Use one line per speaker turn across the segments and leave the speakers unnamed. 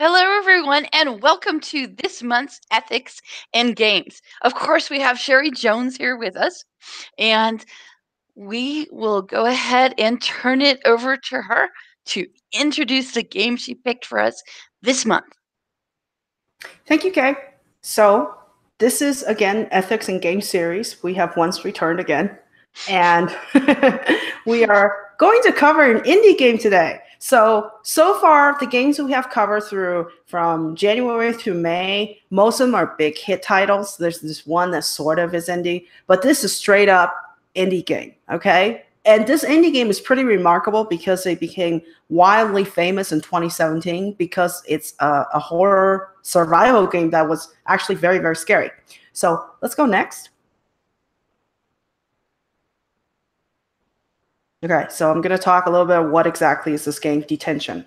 Hello, everyone, and welcome to this month's Ethics and Games. Of course, we have Sherry Jones here with us, and we will go ahead and turn it over to her to introduce the game she picked for us this month.
Thank you, Kay. So this is, again, Ethics and Game series. We have once returned again, and we are going to cover an indie game today. So far, the games we have covered from January through May, most of them are big hit titles. There's this one that sort of is indie, but this is straight up indie game, okay? And this indie game is pretty remarkable because it became wildly famous in 2017 because it's a horror survival game that was actually very, very scary. So let's go next. Okay, so I'm going to talk a little bit about what exactly is this game, Detention.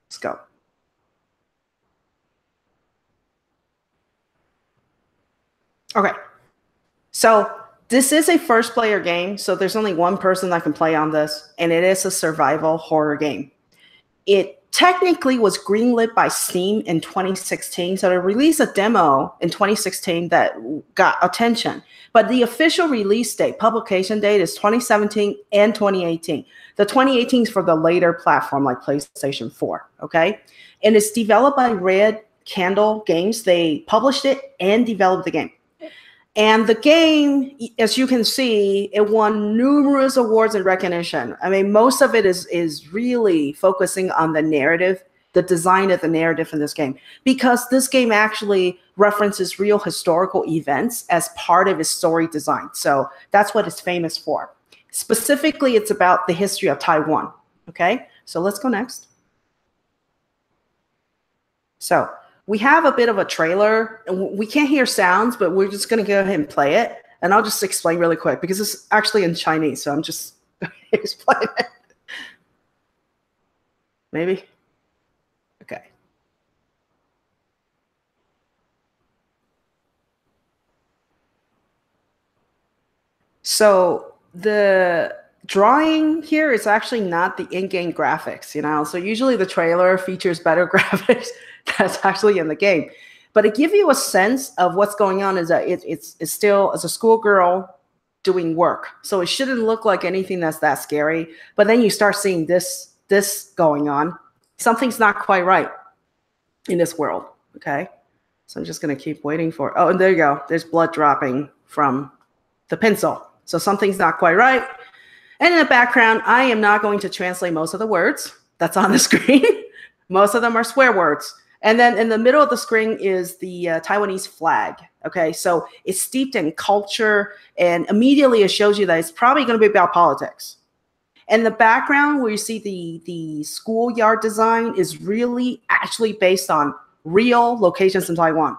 Let's go. Okay, so this is a first-player game, so there's only one person that can play on this, and it is a survival horror game. It technically was greenlit by Steam in 2016, so they released a demo in 2016 that got attention. But the official release date, publication date, is 2017 and 2018. The 2018 is for the later platform like PlayStation 4, okay? And it's developed by Red Candle Games. They published it and developed the game. And the game, as you can see, it won numerous awards and recognition. I mean, most of it is really focusing on the narrative, the design of the narrative in this game, because this game actually references real historical events as part of its story design. So that's what it's famous for. Specifically, it's about the history of Taiwan. Okay, so let's go next. So we have a bit of a trailer. We can't hear sounds, but we're just going to go ahead and play it. And I'll just explain really quick because it's actually in Chinese. So I'm just explaining it. Maybe? Okay. So the drawing here is actually not the in-game graphics, you know? So usually the trailer features better graphics that's actually in the game. But it gives you a sense of what's going on is that it's still as a schoolgirl doing work. So it shouldn't look like anything that's that scary. But then you start seeing this going on. Something's not quite right in this world, okay? So I'm just going to keep waiting for, oh, and there you go. There's blood dropping from the pencil. So something's not quite right. And in the background, I am not going to translate most of the words that's on the screen. Most of them are swear words. And then in the middle of the screen is the Taiwanese flag. Okay, so it's steeped in culture, and immediately it shows you that it's probably going to be about politics. And the background where you see the schoolyard design is really actually based on real locations in Taiwan.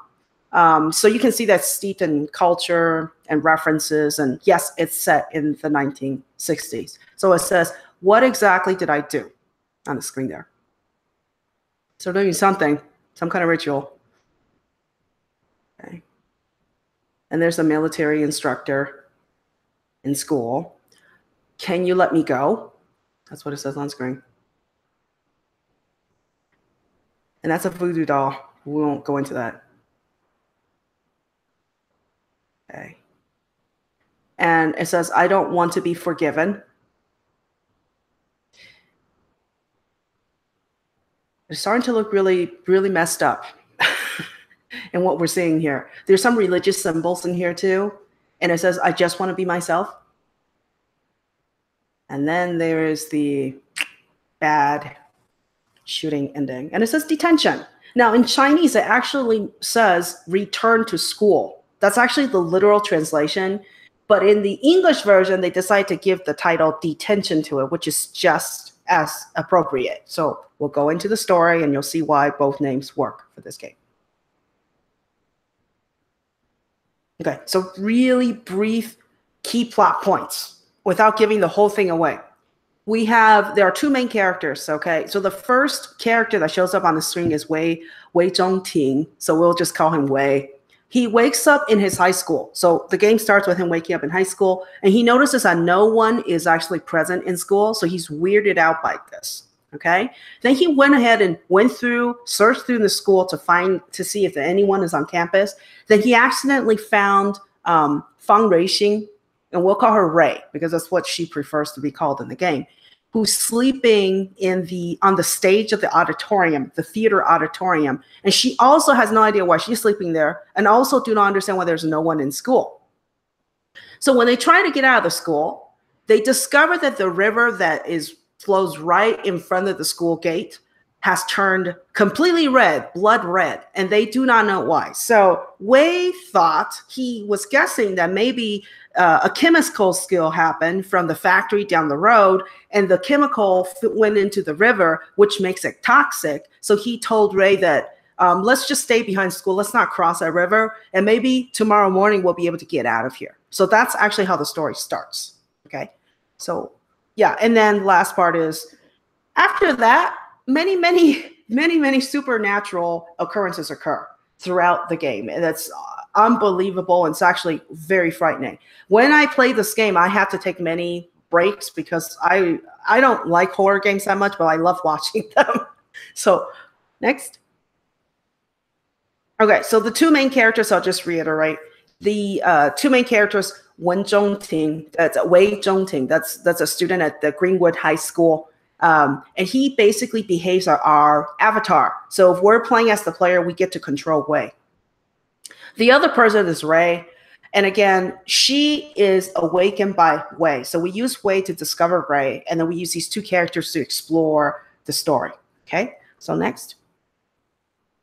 So you can see that steeped in culture and references. And yes, it's set in the 1960s. So it says, what exactly did I do on the screen there? So doing something, some kind of ritual. Okay. And there's a military instructor in school. Can you let me go? That's what it says on screen. And that's a voodoo doll. We won't go into that. Okay. And it says, I don't want to be forgiven. It's starting to look really, really messed up in what we're seeing here. There's some religious symbols in here too. And it says, I just want to be myself. And then there is the bad shooting ending. And it says detention. Now in Chinese, it actually says return to school. That's actually the literal translation. But in the English version, they decide to give the title detention to it, which is just as appropriate. So we'll go into the story and you'll see why both names work for this game. Okay, so really brief key plot points without giving the whole thing away. There are two main characters, okay? So the first character that shows up on the screen is Wei Ting. So we'll just call him Wei. He wakes up in his high school. So the game starts with him waking up in high school, and he notices that no one is actually present in school, so he's weirded out by this. Okay. Then he went ahead and searched through the school to see if anyone is on campus. Then he accidentally found Fang Ruixing, and we'll call her Ray because that's what she prefers to be called in the game, who's sleeping on the stage of the auditorium, the theater auditorium. And she also has no idea why she's sleeping there, and also do not understand why there's no one in school. So when they try to get out of the school, they discover that the river that flows right in front of the school gate has turned completely red, blood red, and they do not know why. So Wei thought, he was guessing that maybe a chemical spill happened from the factory down the road, and the chemical went into the river, which makes it toxic. So he told Ray that, let's just stay behind school. Let's not cross that river. And maybe tomorrow morning we'll be able to get out of here. So that's actually how the story starts. Okay. So yeah. And then last part is after that, many supernatural occurrences occur throughout the game. And that's unbelievable. And it's actually very frightening. When I play this game, I have to take many breaks because I don't like horror games that much, but I love watching them. So next. Okay, so the two main characters, I'll just reiterate. The two main characters, Wei Zhongting, that's a student at the Greenwood High School. And he basically behaves our avatar. So if we're playing as the player, we get to control Wei. The other person is Ray. And again, she is awakened by Wei. So we use Wei to discover Ray, and then we use these two characters to explore the story. Okay, so next.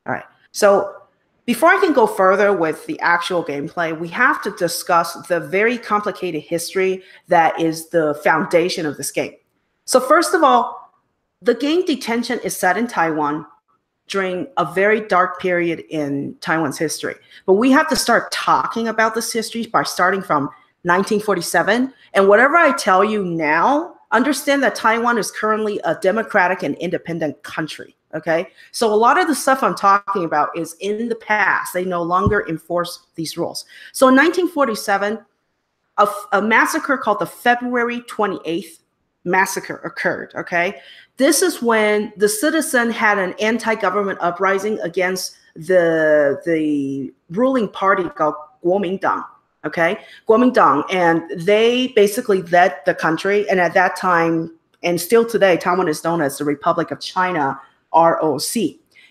All right, so before I can go further with the actual gameplay, we have to discuss the very complicated history that is the foundation of this game. So first of all, the game Detention is set in Taiwan during a very dark period in Taiwan's history. But we have to start talking about this history by starting from 1947. And whatever I tell you now, understand that Taiwan is currently a democratic and independent country. Okay, so a lot of the stuff I'm talking about is in the past. They no longer enforce these rules. So in 1947, a massacre called the February 28th massacre occurred. Okay, this is when the citizen had an anti-government uprising against the ruling party called Kuomintang. Okay, Kuomintang, and they basically led the country. And at that time, and still today, Taiwan is known as the Republic of China, ROC.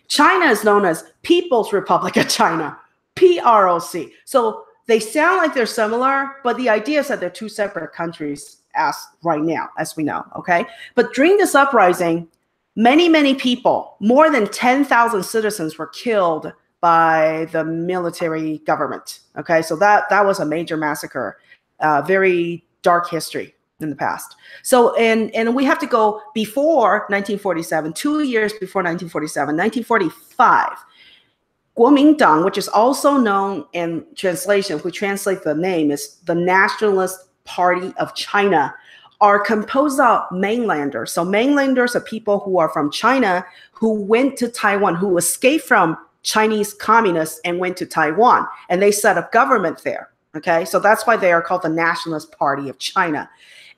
China is known as People's Republic of China, PROC. So they sound like they're similar, but the idea is that they're two separate countries as right now, as we know, okay? But during this uprising, many people, more than 10,000 citizens were killed by the military government, okay? So that was a major massacre, very dark history in the past. So, and we have to go before 1947, 2 years before 1947, 1945, Kuomintang, which is also known in translation, if we translate the name, is the Nationalist Party of China, are composed of mainlanders. So mainlanders are people who are from China, who went to Taiwan, who escaped from Chinese communists and went to Taiwan, and they set up government there. Okay, so that's why they are called the Nationalist Party of China.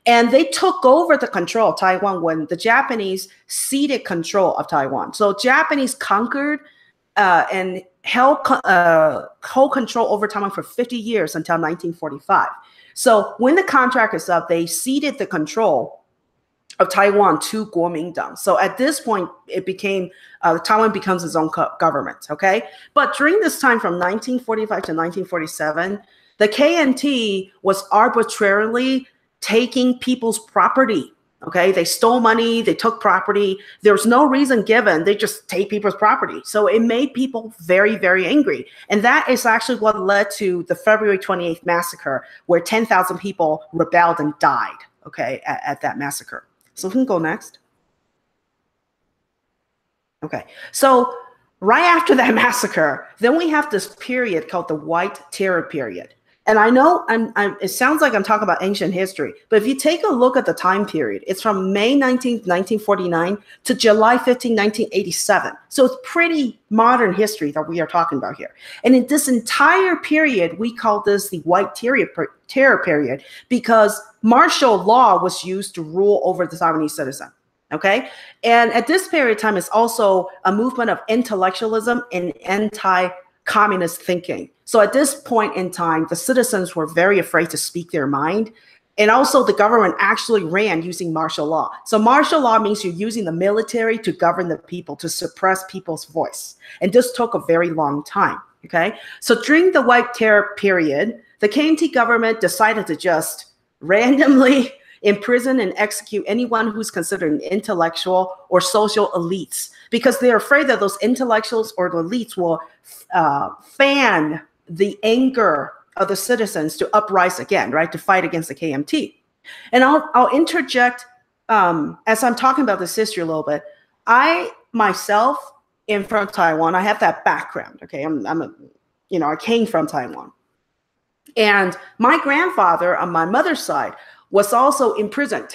And they took over the control of Taiwan when the Japanese ceded control of Taiwan. So Japanese conquered and held control over Taiwan for 50 years until 1945. So when the contract is up, they ceded the control of Taiwan to Kuomintang. So at this point, it became, Taiwan becomes its own government, okay? But during this time from 1945 to 1947, the KNT was arbitrarily taking people's property, okay? They stole money, they took property. There's no reason given, they just take people's property. So it made people very angry. And that is actually what led to the February 28th massacre, where 10,000 people rebelled and died, okay, at that massacre. So we can go next. Okay, so right after that massacre, then we have this period called the White Terror period. And I know it sounds like I'm talking about ancient history, but if you take a look at the time period, it's from May 19th, 1949 to July 15, 1987. So it's pretty modern history that we are talking about here. And in this entire period, we call this the White Terror period because martial law was used to rule over the Taiwanese citizen. Okay. And at this period of time, it's also a movement of intellectualism and anti-communist thinking. So at this point in time, the citizens were very afraid to speak their mind. And also the government actually ran using martial law. So martial law means you're using the military to govern the people, to suppress people's voice. And this took a very long time. Okay. So during the White Terror period, the KMT government decided to just randomly imprison and execute anyone who's considered an intellectual or social elites, because they're afraid that those intellectuals or the elites will fan the anger of the citizens to uprise again, right, to fight against the KMT. And I'll interject, as I'm talking about this history a little bit, I myself am from Taiwan. I have that background, okay? I came from Taiwan. And my grandfather on my mother's side was also imprisoned.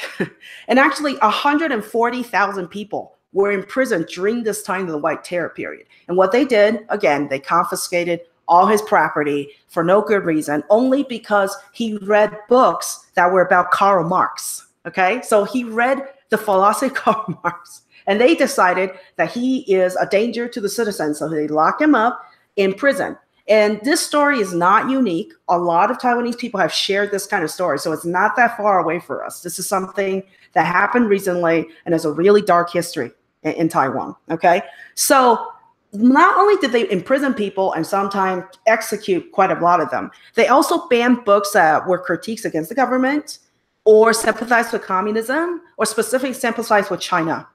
And actually 140,000 people were imprisoned during this time of the White Terror period. And what they did, again, they confiscated all his property for no good reason, only because he read books that were about Karl Marx, okay? So he read the philosophy of Karl Marx, and they decided that he is a danger to the citizens, so they locked him up in prison. And this story is not unique. A lot of Taiwanese people have shared this kind of story, so it's not that far away for us. This is something that happened recently, and it's a really dark history in Taiwan, okay? So not only did they imprison people and sometimes execute quite a lot of them, they also banned books that were critiques against the government or sympathized with communism or specifically sympathized with China.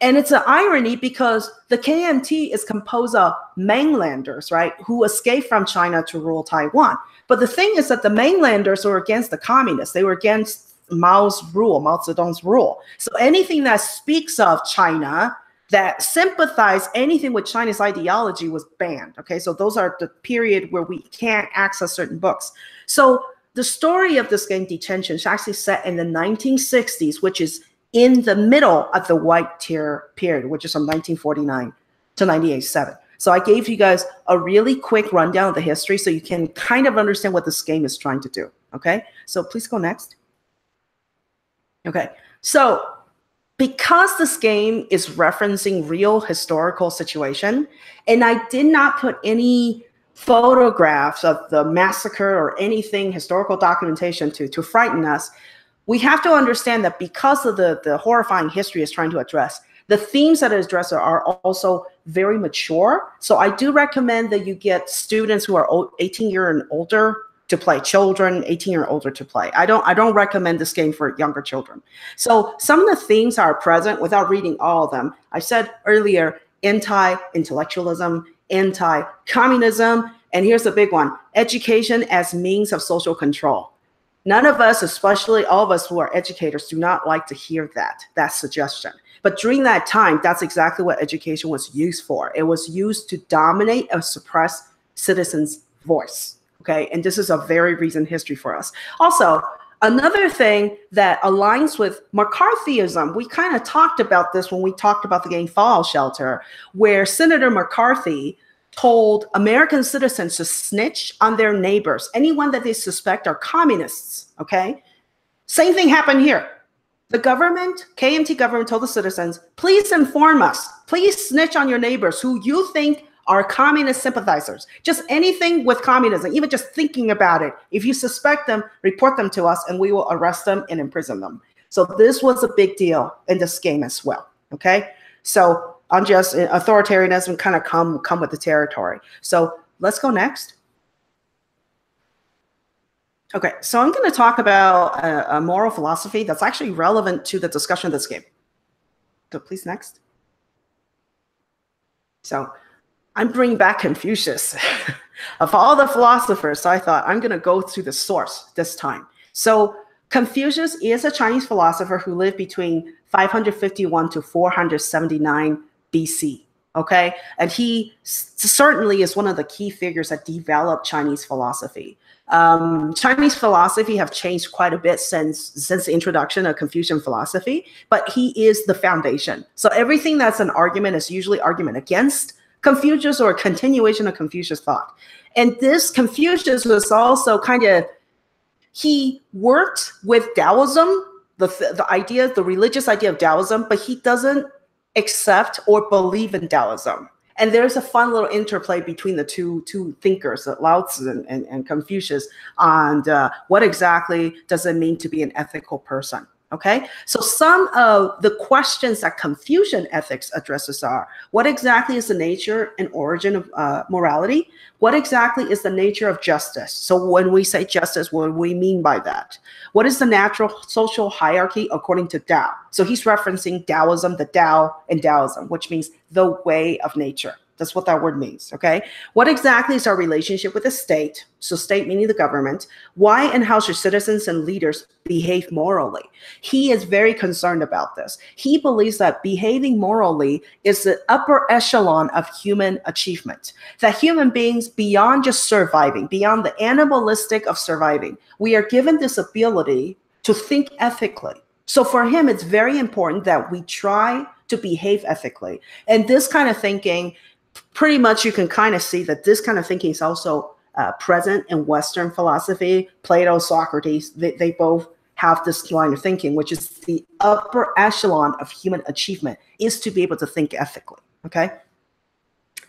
And it's an irony because the KMT is composed of mainlanders, right, who escaped from China to rule Taiwan. But the thing is that the mainlanders were against the communists. They were against Mao's rule, Mao Zedong's rule. So anything that speaks of China, that sympathized anything with China's ideology, was banned. Okay, so those are the period where we can't access certain books. So the story of this game, Detention, is actually set in the 1960s, which is in the middle of the White Terror period, which is from 1949 to 1987. So I gave you guys a really quick rundown of the history so you can kind of understand what this game is trying to do. Okay, so please go next. Okay, so because this game is referencing real historical situation, and I did not put any photographs of the massacre or anything historical documentation to frighten us, we have to understand that because of the horrifying history it's trying to address, the themes that it addresses are also very mature. So I do recommend that you get students who are 18 years and older to play, children 18 or older to play. I don't recommend this game for younger children. So some of the themes are present without reading all of them. I said earlier, anti-intellectualism, anti-communism, and here's the big one, education as means of social control. None of us, especially all of us who are educators, do not like to hear that suggestion. But during that time, that's exactly what education was used for. It was used to dominate or suppress citizens' voice. Okay, and this is a very recent history for us. Also, another thing that aligns with McCarthyism, we kind of talked about this when we talked about the game Fallout Shelter, where Senator McCarthy told American citizens to snitch on their neighbors, anyone that they suspect are communists, okay? Same thing happened here. The government, KMT government, told the citizens, please inform us, please snitch on your neighbors who you think are communist sympathizers. Just anything with communism, even just thinking about it. If you suspect them, report them to us and we will arrest them and imprison them. So this was a big deal in this game as well, okay? So unjust authoritarianism kind of come with the territory. So let's go next. Okay, so I'm going to talk about a moral philosophy that's actually relevant to the discussion of this game. So please next. So I'm bringing back Confucius. Of all the philosophers, so I thought I'm going to go through the source this time. So Confucius is a Chinese philosopher who lived between 551 to 479 BC, okay? And he certainly is one of the key figures that developed Chinese philosophy. Chinese philosophy have changed quite a bit since the introduction of Confucian philosophy, but he is the foundation. So everything that's an argument is usually argument against Confucius or a continuation of Confucius thought. And this Confucius was also he worked with Taoism the idea, the religious idea of Taoism, but he doesn't accept or believe in Taoism. And there's a fun little interplay between the two thinkers, Lao Tzu and Confucius, on what exactly does it mean to be an ethical person. Okay, so some of the questions that Confucian ethics addresses are: what exactly is the nature and origin of morality? What exactly is the nature of justice? So when we say justice, what do we mean by that? What is the natural social hierarchy according to Tao? So he's referencing Taoism, the Tao, and Taoism, which means the way of nature. That's what that word means, okay? What exactly is our relationship with the state? So state meaning the government. Why and how should citizens and leaders behave morally? He is very concerned about this. He believes that behaving morally is the upper echelon of human achievement. That human beings, beyond just surviving, beyond the animalistic of surviving, we are given this ability to think ethically. So for him, it's very important that we try to behave ethically. And this kind of thinking, pretty much you can kind of see that this kind of thinking is also present in Western philosophy. Plato, Socrates, they both have this line of thinking, which is the upper echelon of human achievement is to be able to think ethically, okay?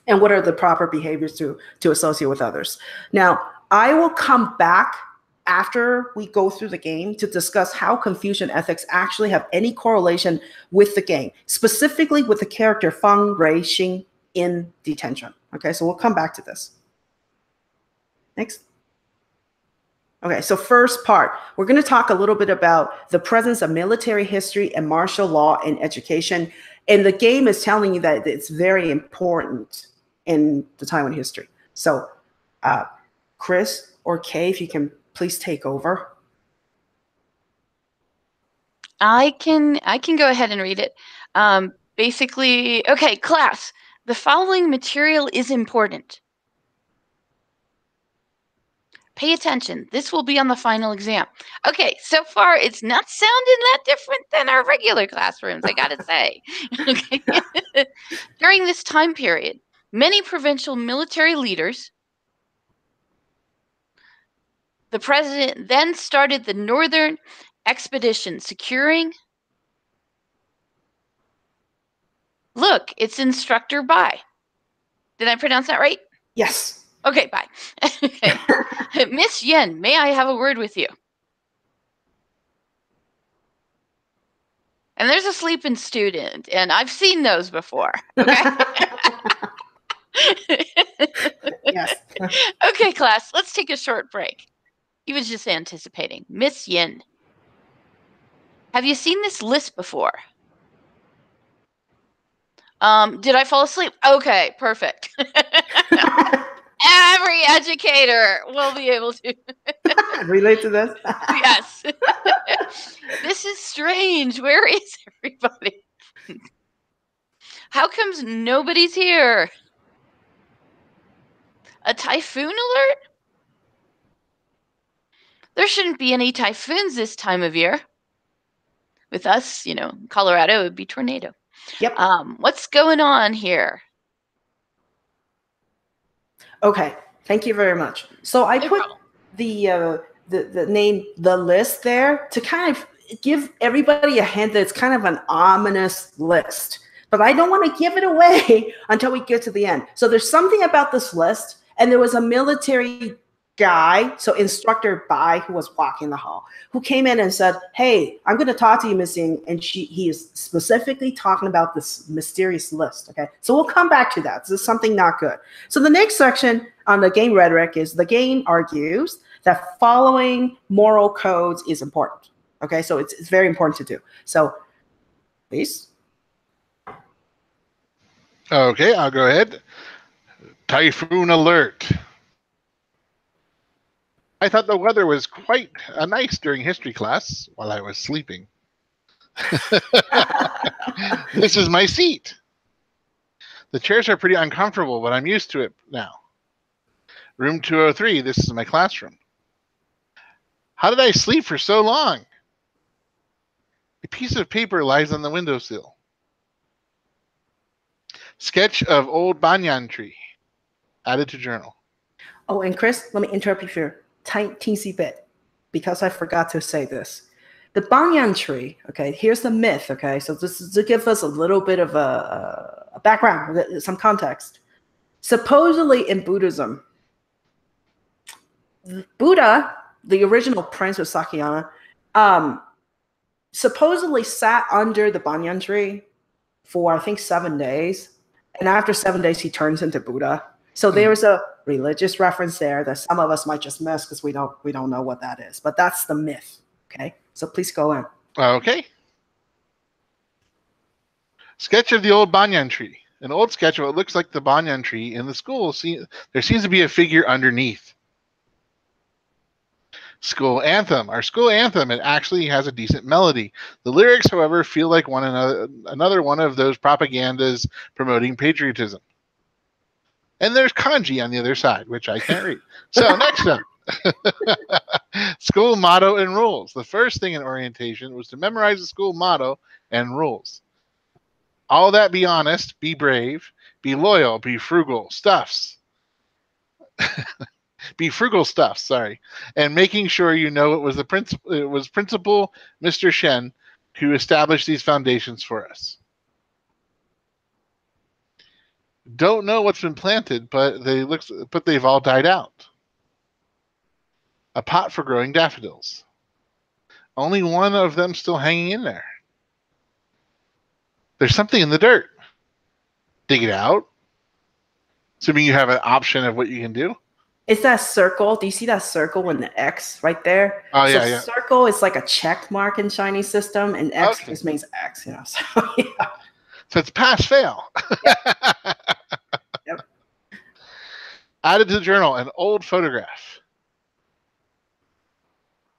And what are the proper behaviors to associate with others? Now, I will come back after we go through the game to discuss how Confucian ethics actually have any correlation with the game, specifically with the character Fang, Rei, Shin in Detention. Okay, so we'll come back to this. Next. Okay, so first part, we're going to talk a little bit about the presence of military history and martial law in education. And the game is telling you that it's very important in the Taiwan history. So Chris or Kay, if you can please take over.
I can go ahead and read it. Basically, okay, class, the following material is important. Pay attention. This will be on the final exam. Okay, so far it's not sounding that different than our regular classrooms, I gotta say. Okay. During this time period, many provincial military leaders, the president then started the Northern Expedition, securing. Look, it's Instructor Bai. Did I pronounce that right?
Yes.
Okay, bye. Okay. Miss Yen, may I have a word with you? And there's a sleeping student, and I've seen those before. Okay.
Yes.
Okay, class, let's take a short break. He was just anticipating. Miss Yin, have you seen this list before? Did I fall asleep? Okay, perfect. Every educator will be able to
relate to this.
Yes. This is strange. Where is everybody? How comes nobody's here? A typhoon alert? There shouldn't be any typhoons this time of year. With us, Colorado, it would be tornado.
Yep.
What's going on here?
Okay, thank you very much. So I put the name, the list there to kind of give everybody a hint that it's kind of an ominous list. But I don't want to give it away until we get to the end. So there's something about this list, and there was a military guy, so Instructor Bai, who was walking the hall, who came in and said, hey, I'm going to talk to you, Miss Ying. And he is specifically talking about this mysterious list. Okay, so we'll come back to that. This is something not good. So the next section on the game rhetoric is the game argues that following moral codes is important. Okay, so it's very important to do. So please.
Okay, I'll go ahead. Typhoon alert. I thought the weather was quite nice during history class while I was sleeping. This is my seat. The chairs are pretty uncomfortable, but I'm used to it now. Room 203, this is my classroom. How did I sleep for so long? A piece of paper lies on the windowsill. Sketch of old banyan tree. Added to journal.
Oh, and Chris, let me interrupt you for a teensy bit because I forgot to say this. The banyan tree, okay, here's the myth, okay? So this is to give us a little bit of a background, some context. Supposedly in Buddhism, Buddha, the original prince of Sakyana, supposedly sat under the banyan tree for, I think, 7 days. And after 7 days, he turns into Buddha. So there's a religious reference there that some of us might just miss because we don't know what that is. But that's the myth, okay? So please go in.
Okay. Sketch of the old banyan tree. An old sketch of what looks like the banyan tree in the school. There seems to be a figure underneath. School anthem. Our school anthem, it actually has a decent melody. The lyrics, however, feel like another one of those propagandas promoting patriotism. And there's kanji on the other side, which I can't read. So next up. School motto and rules. The first thing in orientation was to memorize the school motto and rules. All that be honest, be brave, be loyal, be frugal, stuffs. Be frugal stuff, sorry. And making sure you know it was Principal Mr. Shin who established these foundations for us. Don't know what's been planted, but they've all died out. A pot for growing daffodils. Only one of them still hanging in there. There's something in the dirt. Dig it out. Assuming you have an option of what you can do.
It's that circle. Do you see that circle and the X right there?
Oh,
so
yeah.
Circle is like a check mark in Chinese system, and X just means X, you know. So, yeah.
So it's pass fail.
Yep.
Added to the journal, an old photograph.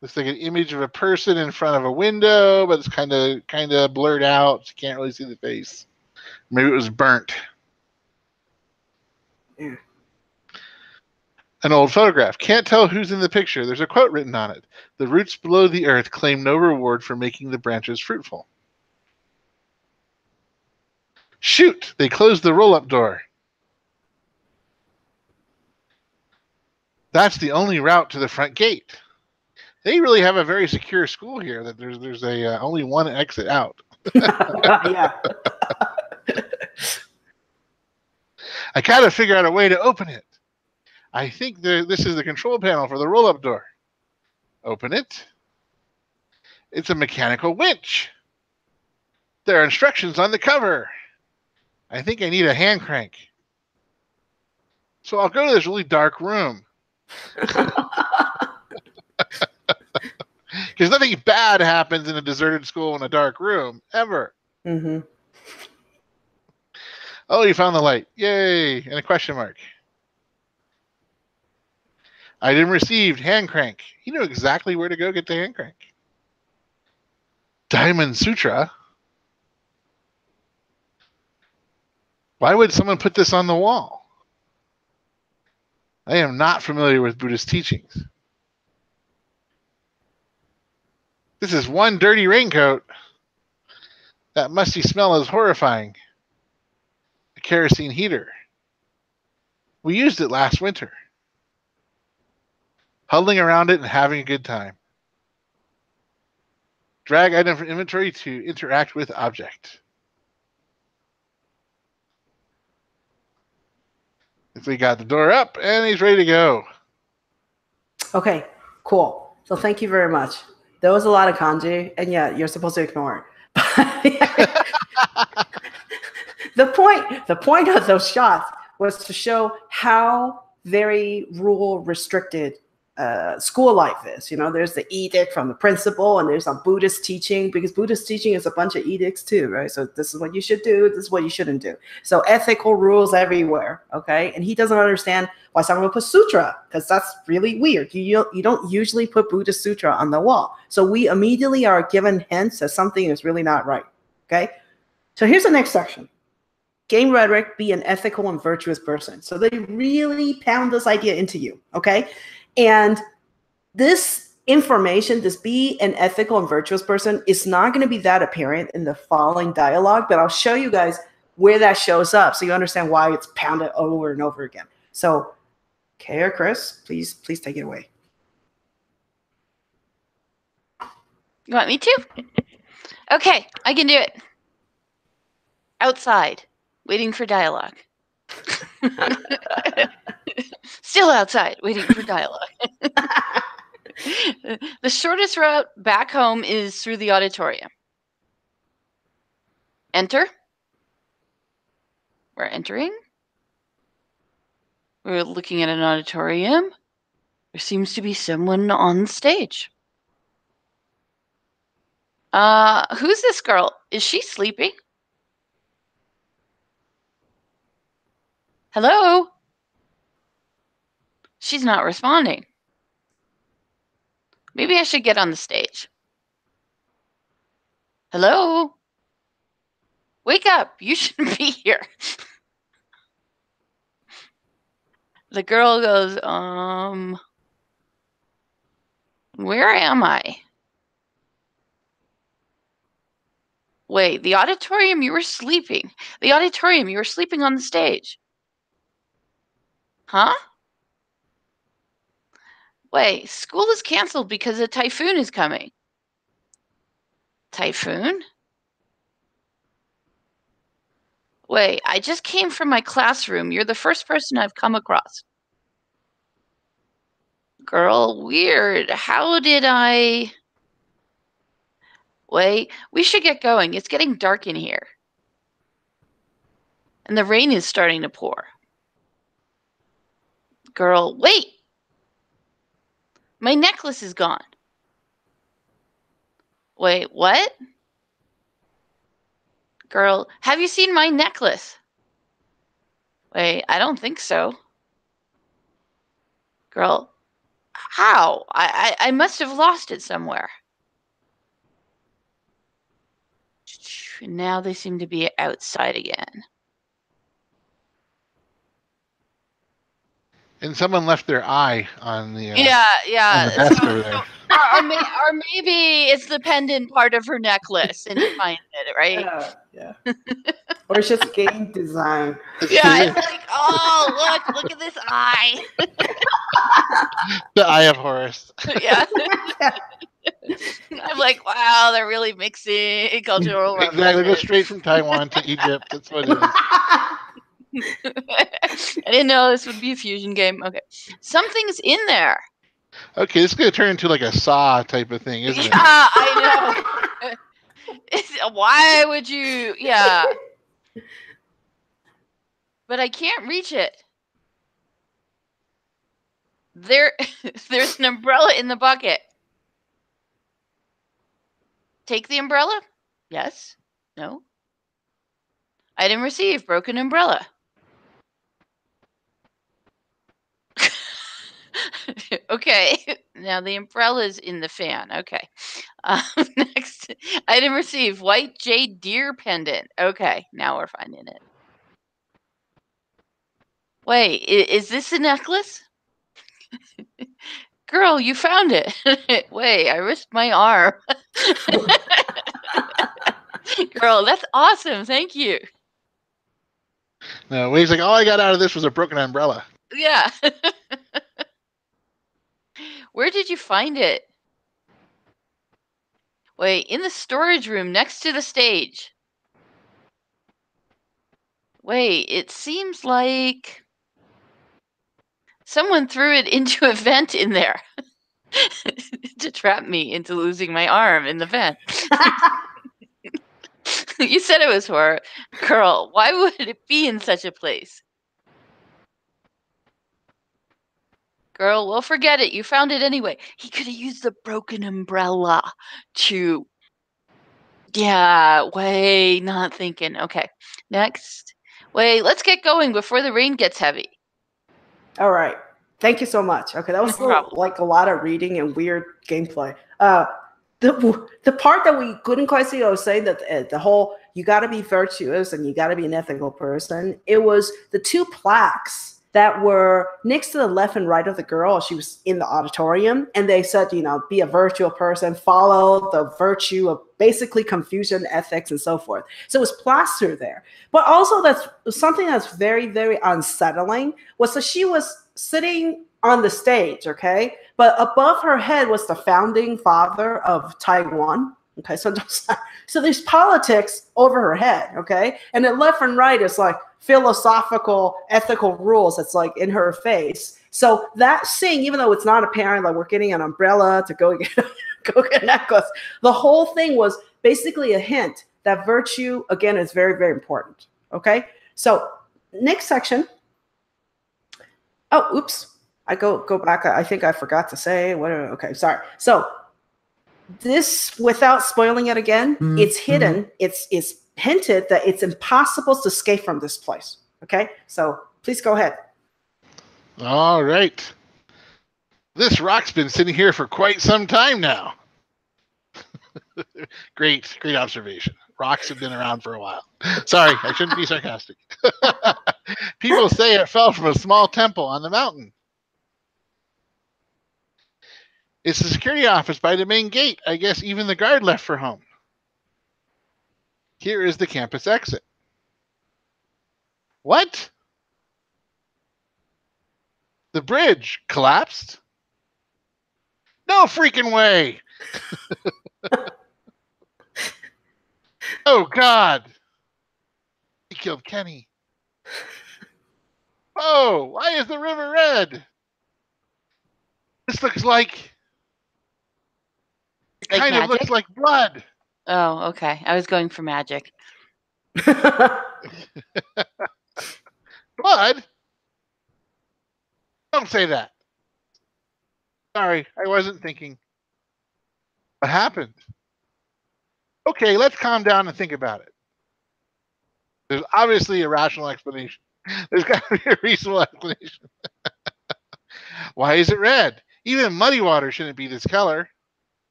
Looks like an image of a person in front of a window, but it's kind of blurred out. So you can't really see the face. Maybe it was burnt.
Yeah.
An old photograph. Can't tell who's in the picture. There's a quote written on it. The roots below the earth claim no reward for making the branches fruitful. Shoot! They closed the roll-up door. That's the only route to the front gate. They really have a very secure school here. That there's only one exit out.
Yeah.
I gotta figure out a way to open it. I think this is the control panel for the roll-up door. Open it. It's a mechanical winch. There are instructions on the cover. I think I need a hand crank. So I'll go to this really dark room. Because nothing bad happens in a deserted school in a dark room, ever.
Mm-hmm.
Oh, you found the light. Yay. And a question mark. Item received, hand crank. You know exactly where to go get the hand crank. Diamond Sutra? Why would someone put this on the wall? I am not familiar with Buddhist teachings. This is one dirty raincoat. That musty smell is horrifying. A kerosene heater. We used it last winter. Huddling around it and having a good time. Drag item from inventory to interact with object. We got the door up and he's ready to go. Okay,
cool. So thank you very much. There was a lot of kanji, and yeah, you're supposed to ignore it. The point of those shots was to show how very rule restricted school life is. You know, there's the edict from the principal, and there's some Buddhist teaching, because Buddhist teaching is a bunch of edicts too, right? So this is what you should do, this is what you shouldn't do. So ethical rules everywhere, okay? And he doesn't understand why someone would put sutra, because that's really weird. You don't usually put Buddhist sutra on the wall. So we immediately are given hints that something is really not right, okay? So here's the next section. Game rhetoric, be an ethical and virtuous person. So they really pound this idea into you, okay? And this information, this be an ethical and virtuous person, is not going to be that apparent in the following dialogue, but I'll show you guys where that shows up so you understand why it's pounded over and over again. So, Kay or Chris, please take it away.
You want me to? Okay, I can do it. Outside, waiting for dialogue. Still outside, waiting for dialogue. The shortest route back home is through the auditorium. Enter. We're entering. We're looking at an auditorium. There seems to be someone on stage. Who's this girl? Is she sleeping? Hello? She's not responding. Maybe I should get on the stage. Hello? Wake up. You shouldn't be here. The girl goes, where am I? Wait, the auditorium, you were sleeping. The auditorium, you were sleeping on the stage. Huh? Wait, school is canceled because a typhoon is coming. Typhoon? Wait, I just came from my classroom. You're the first person I've come across. Girl, weird. How did I... Wait, we should get going. It's getting dark in here. And the rain is starting to pour. Girl, wait! My necklace is gone. Wait, what? Girl, have you seen my necklace? Wait, I don't think so. Girl, how? I must have lost it somewhere. Now they seem to be outside again.
And someone left their eye on the
Yeah.
on the desk over there.
Or maybe it's the pendant part of her necklace and you find it, right?
Yeah. Or it's just game design.
Yeah, it's like, oh, look at this eye.
The eye of Horus.
Yeah. I'm like, wow, they're really mixing cultural
Exactly.
references.
Go straight from Taiwan to Egypt. That's what it is.
I didn't know this would be a fusion game. Okay. Something's in there.
Okay, this is going to turn into like a Saw type of thing, isn't it?
Yeah, I know. Why would you? Yeah. But I can't reach it. There's an umbrella in the bucket. Take the umbrella? Yes. No. Item received. Broken umbrella. Okay. Now the umbrella's in the fan. Okay. Next. Item received. White jade deer pendant. Okay. Now we're finding it. Wait. Is this a necklace? Girl, you found it. Wait, I risked my arm. Girl, that's awesome. Thank you.
No, Wade's like, all I got out of this was a broken umbrella.
Yeah. Where did you find it? Wait, in the storage room next to the stage. Wait, it seems like someone threw it into a vent in there to trap me into losing my arm in the vent. You said it was horror. Girl, why would it be in such a place? Girl, well, forget it. You found it anyway. He could have used the broken umbrella to... Yeah, wait, not thinking. Okay, next. Wait, let's get going before the rain gets heavy.
All right. Thank you so much. Okay, that was still like a lot of reading and weird gameplay. The part that we couldn't quite see, I was saying that the whole, you got to be virtuous and you got to be an ethical person. It was the two plaques that were next to the left and right of the girl. She was in the auditorium, and they said, you know, be a virtual person, follow the virtue of basically Confucian ethics and so forth. So it was plastered there. But also that's something that's very, very unsettling was that she was sitting on the stage, okay? But above her head was the founding father of Taiwan. Okay, so there's politics over her head, okay? And then left and right is like philosophical, ethical rules that's like in her face. So that scene, even though it's not apparent, like we're getting an umbrella to go get a necklace, the whole thing was basically a hint that virtue, again, is very, very important, okay? So next section. Oh, oops. I go back. I think I forgot to say whatever. Okay, sorry. So this, without spoiling it again, it's hidden. It's hinted that it's impossible to escape from this place. Okay, so please go ahead.
All right. This rock's been sitting here for quite some time now. Great observation. Rocks have been around for a while. Sorry, I shouldn't be sarcastic. People say it fell from a small temple on the mountain. It's the security office by the main gate. I guess even the guard left for home. Here is the campus exit. What? The bridge collapsed? No freaking way! Oh, God! He killed Kenny. Oh, why is the river red? This looks like... It
Like
kind of looks
magic?
like blood.
Oh, okay. I was going for magic.
Blood? Don't say that. Sorry, I wasn't thinking. What happened? Okay, let's calm down and think about it. There's obviously a rational explanation. There's got to be a reasonable explanation. Why is it red? Even muddy water shouldn't be this color.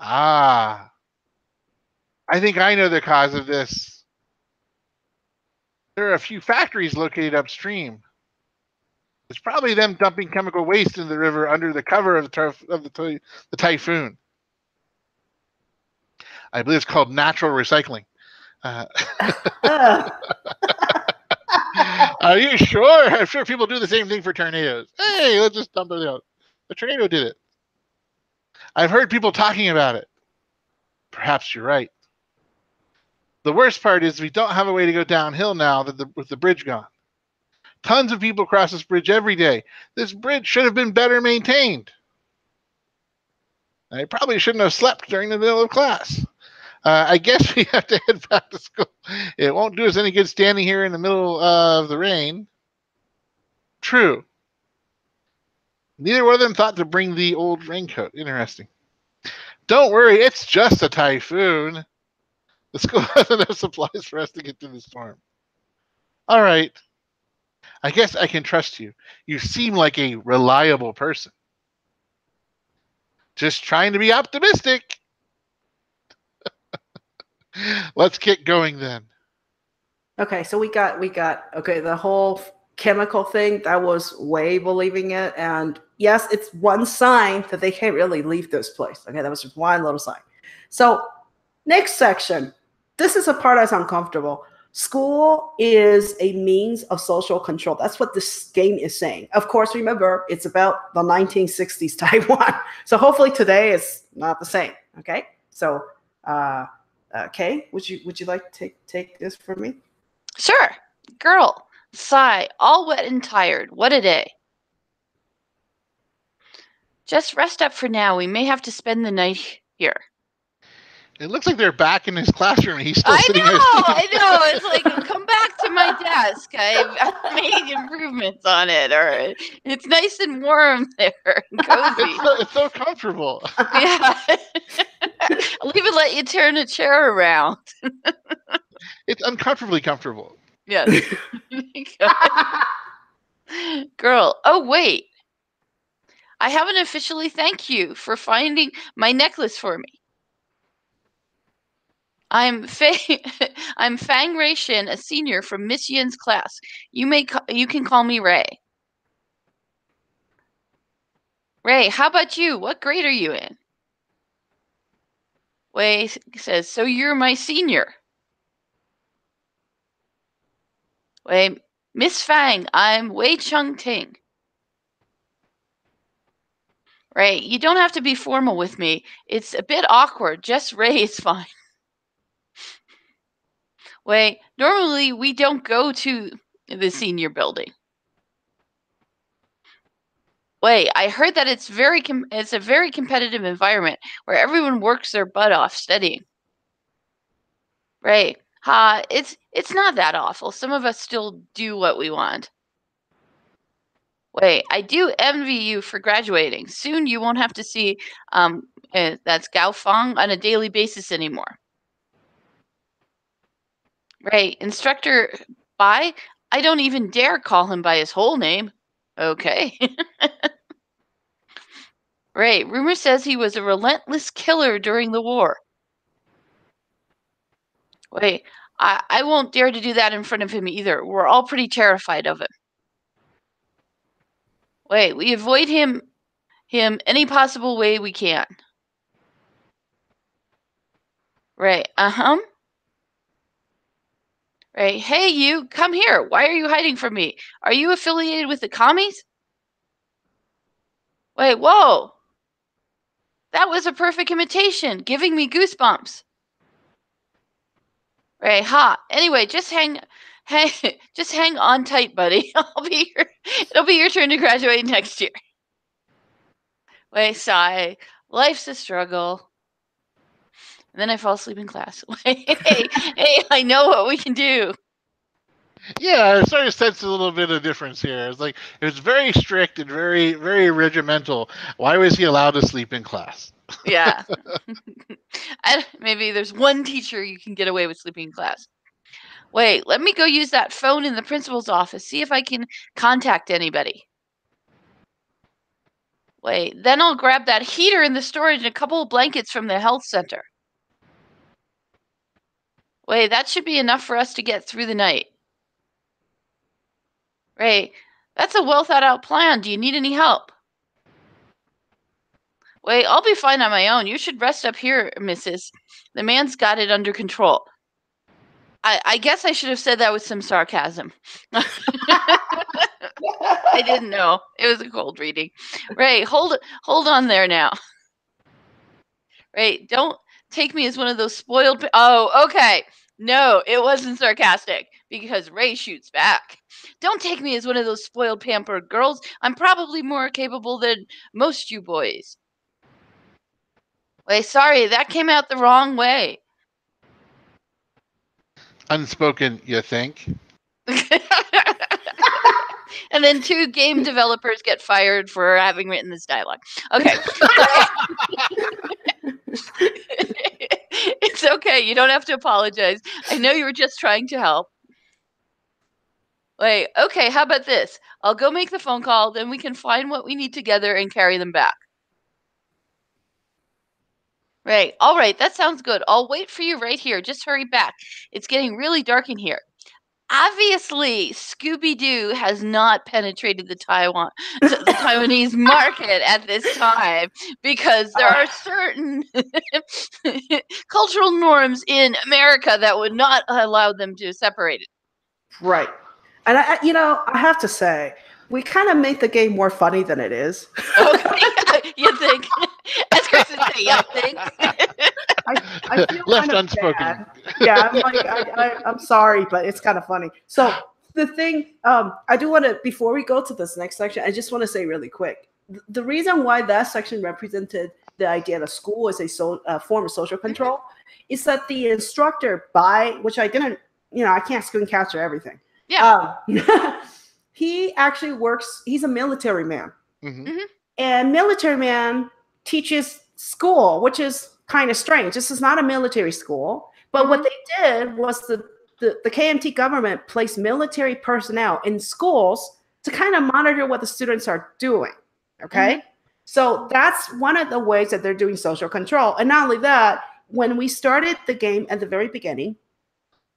Ah. I think I know the cause of this. There are a few factories located upstream. It's probably them dumping chemical waste into the river under the cover of the Typhoon. I believe it's called natural recycling. Are you sure? I'm sure people do the same thing for tornadoes. Hey, let's just dump it out. The tornado did it. I've heard people talking about it. Perhaps you're right. The worst part is we don't have a way to go downhill now with the bridge gone. Tons of people cross this bridge every day. This bridge should have been better maintained. I probably shouldn't have slept during the middle of class. I guess we have to head back to school. It won't do us any good standing here in the middle of the rain. True. Neither one of them thought to bring the old raincoat. Interesting. Don't worry, it's just a typhoon. The school has enough supplies for us to get through the storm. All right. I guess I can trust you. You seem like a reliable person. Just trying to be optimistic. Let's get going then.
Okay, so we got okay, the whole chemical thing, that was way believing it. And yes, it's one sign that they can't really leave this place. Okay, that was just one little sign. So next section. This is a part that's uncomfortable. School is a means of social control. That's what this game is saying. Of course, remember, it's about the 1960s Taiwan. So hopefully today is not the same. Okay, so Kay, would you like to take this from me?
Sure. Girl, sigh, all wet and tired. What a day. Just rest up for now. We may have to spend the night here.
It looks like they're back in his classroom. He's still sitting there.
I know. It's like, come back to my desk. I've made improvements on it. Or it's nice and warm there and cozy.
It's so comfortable.
Yeah. I'll even let you turn a chair around.
It's uncomfortably comfortable.
Yes. Girl, oh wait. I haven't officially thanked you for finding my necklace for me. I'm Fang Ray Shin, a senior from Miss Yin's class. You can call me Ray. Ray, how about you? What grade are you in? Wei says, so you're my senior. Wei, Miss Fang, I'm Wei Chung Ting. Right. You don't have to be formal with me. It's a bit awkward. Just Ray is fine. Wait, normally we don't go to the senior building. Wait, I heard that it's a very competitive environment where everyone works their butt off studying. Right. It's not that awful. Some of us still do what we want. Wait, I do envy you for graduating. Soon you won't have to see that's Gao Fong on a daily basis anymore. Right, Instructor Bai? I don't even dare call him by his whole name. Okay. Right, rumor says he was a relentless killer during the war. Wait, I won't dare to do that in front of him either. We're all pretty terrified of him. Wait, we avoid him any possible way we can. Right, uh-huh. Right, hey you, come here. Why are you hiding from me? Are you affiliated with the commies? Wait, whoa. That was a perfect imitation, giving me goosebumps. Right, ha. Anyway, just hang on tight, buddy. It'll be your turn to graduate next year. Wait, sigh. Life's a struggle. And then I fall asleep in class. Hey, I know what we can do.
Yeah, I started to sense a little bit of difference here. It's like it was very strict and very, very regimental. Why was he allowed to sleep in class?
Yeah. Maybe there's one teacher you can get away with sleeping in class. Wait, let me go use that phone in the principal's office, see if I can contact anybody. Wait, then I'll grab that heater in the storage and a couple of blankets from the health center. Wait, that should be enough for us to get through the night. Right, that's a well thought out plan. Do you need any help? Wait, I'll be fine on my own. You should rest up here, missus. The man's got it under control. I guess I should have said that with some sarcasm. I didn't know. It was a cold reading. Right, hold on there now. Right, don't take me as one of those spoiled... Oh, okay. No, it wasn't sarcastic because Ray shoots back. Don't take me as one of those spoiled pampered girls. I'm probably more capable than most you boys. Wait, sorry, that came out the wrong way.
Unspoken, you think?
And then 2 game developers get fired for having written this dialogue. Okay. It's okay. You don't have to apologize. I know you were just trying to help. Wait, okay, how about this? I'll go make the phone call, then we can find what we need together and carry them back. Right, all right, that sounds good. I'll wait for you right here. Just hurry back. It's getting really dark in here. Obviously, Scooby-Doo has not penetrated the Taiwanese market at this time because there are certain cultural norms in America that would not allow them to separate it.
Right. And I have to say, we kind of make the game more funny than it is.
Okay, you think? As Chris would say, you think?
I feel
left
kind of
unspoken.
bad. Yeah, I'm like, I'm sorry, but it's kind of funny. So the thing, I do want to, before we go to this next section, I just want to say really quick, the reason why that section represented the idea that school is a form of social control is that the instructor, which I didn't, I can't screen capture everything.
Yeah.
He actually works, he's a military man.
Mm-hmm.
And military man teaches school, which is kind of strange. This is not a military school, but what they did was the KMT government placed military personnel in schools to kind of monitor what the students are doing. Okay. So that's one of the ways that they're doing social control. And not only that, when we started the game at the very beginning,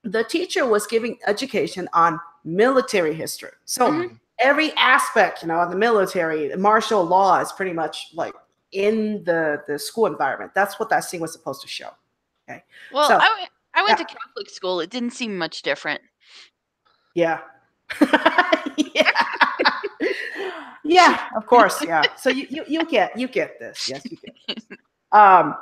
the teacher was giving education on military history. So every aspect, of the military, the martial law is pretty much like in the school environment. That's what that scene was supposed to show. Okay.
Well, so, I went to Catholic school. It didn't seem much different.
Yeah. Yeah, of course. Yeah. So you get this. Yes, you get this.
Well,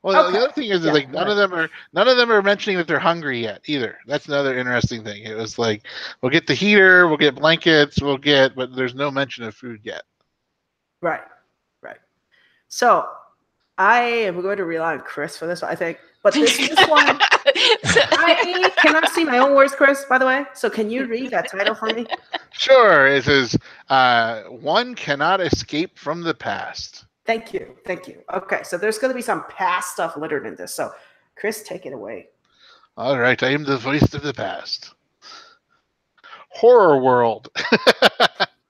Okay.
the other thing is
Yeah,
like
go
none of them are mentioning that they're hungry yet either. That's another interesting thing. It was like we'll get the heater, we'll get blankets, but there's no mention of food yet.
Right. So I am going to rely on Chris for this one, I think. But this one, I cannot see my own words, Chris, by the way. So can you read that title for me?
Sure. It says, one cannot escape from the past.
Thank you. Okay, so there's going to be some past stuff littered in this. So Chris, take it away.
All right. I am the voice of the past. Horror world.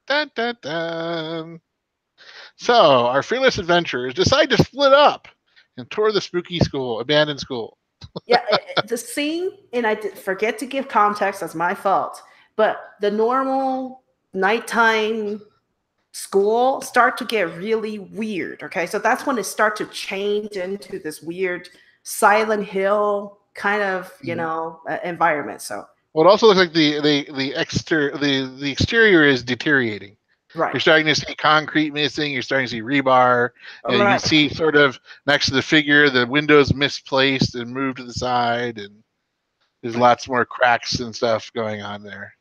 Dun, dun, dun. So our fearless adventurers decide to split up and tour the spooky abandoned school.
Yeah, the scene, and I did forget to give context. That's my fault. But the normal nighttime school start to get really weird. Okay, so that's when it start to change into this weird Silent Hill kind of environment. So
well, it also looks like the exterior is deteriorating.
right,
You're starting to see concrete missing. You're starting to see rebar. And you can see sort of next to the figure, the windows misplaced and moved to the side, and there's lots more cracks and stuff going on there.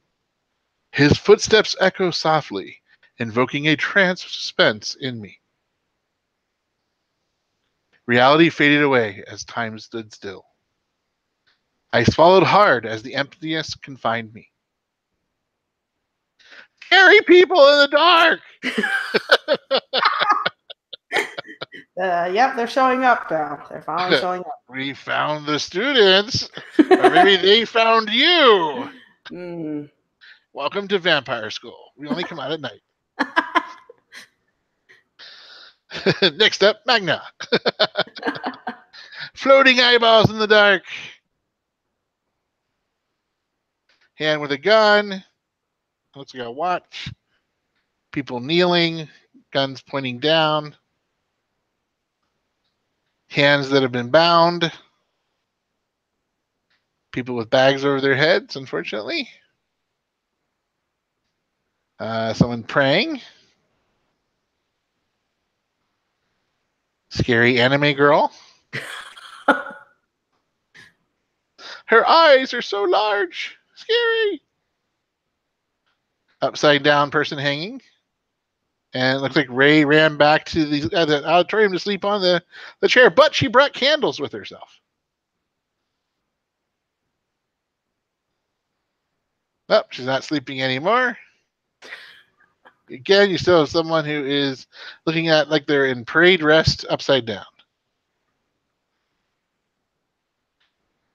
His footsteps echo softly, invoking a trance of suspense in me. Reality faded away as time stood still. I swallowed hard as the emptiness confined me. Scary people in the dark!
Yep, they're showing up now. They're finally showing up.
We found the students, or maybe they found you. Welcome to vampire school. We only come out at night. Next up, Magna. Floating eyeballs in the dark. Hand with a gun. Looks like a watch. People kneeling. Guns pointing down. Hands that have been bound. People with bags over their heads, unfortunately. Someone praying. Scary anime girl. Her eyes are so large. Scary. Upside down person hanging. And it looks like Ray ran back to the auditorium to sleep on the chair, but she brought candles with herself. Oh, she's not sleeping anymore. Again, you still have someone who is looking at like they're in parade rest upside down.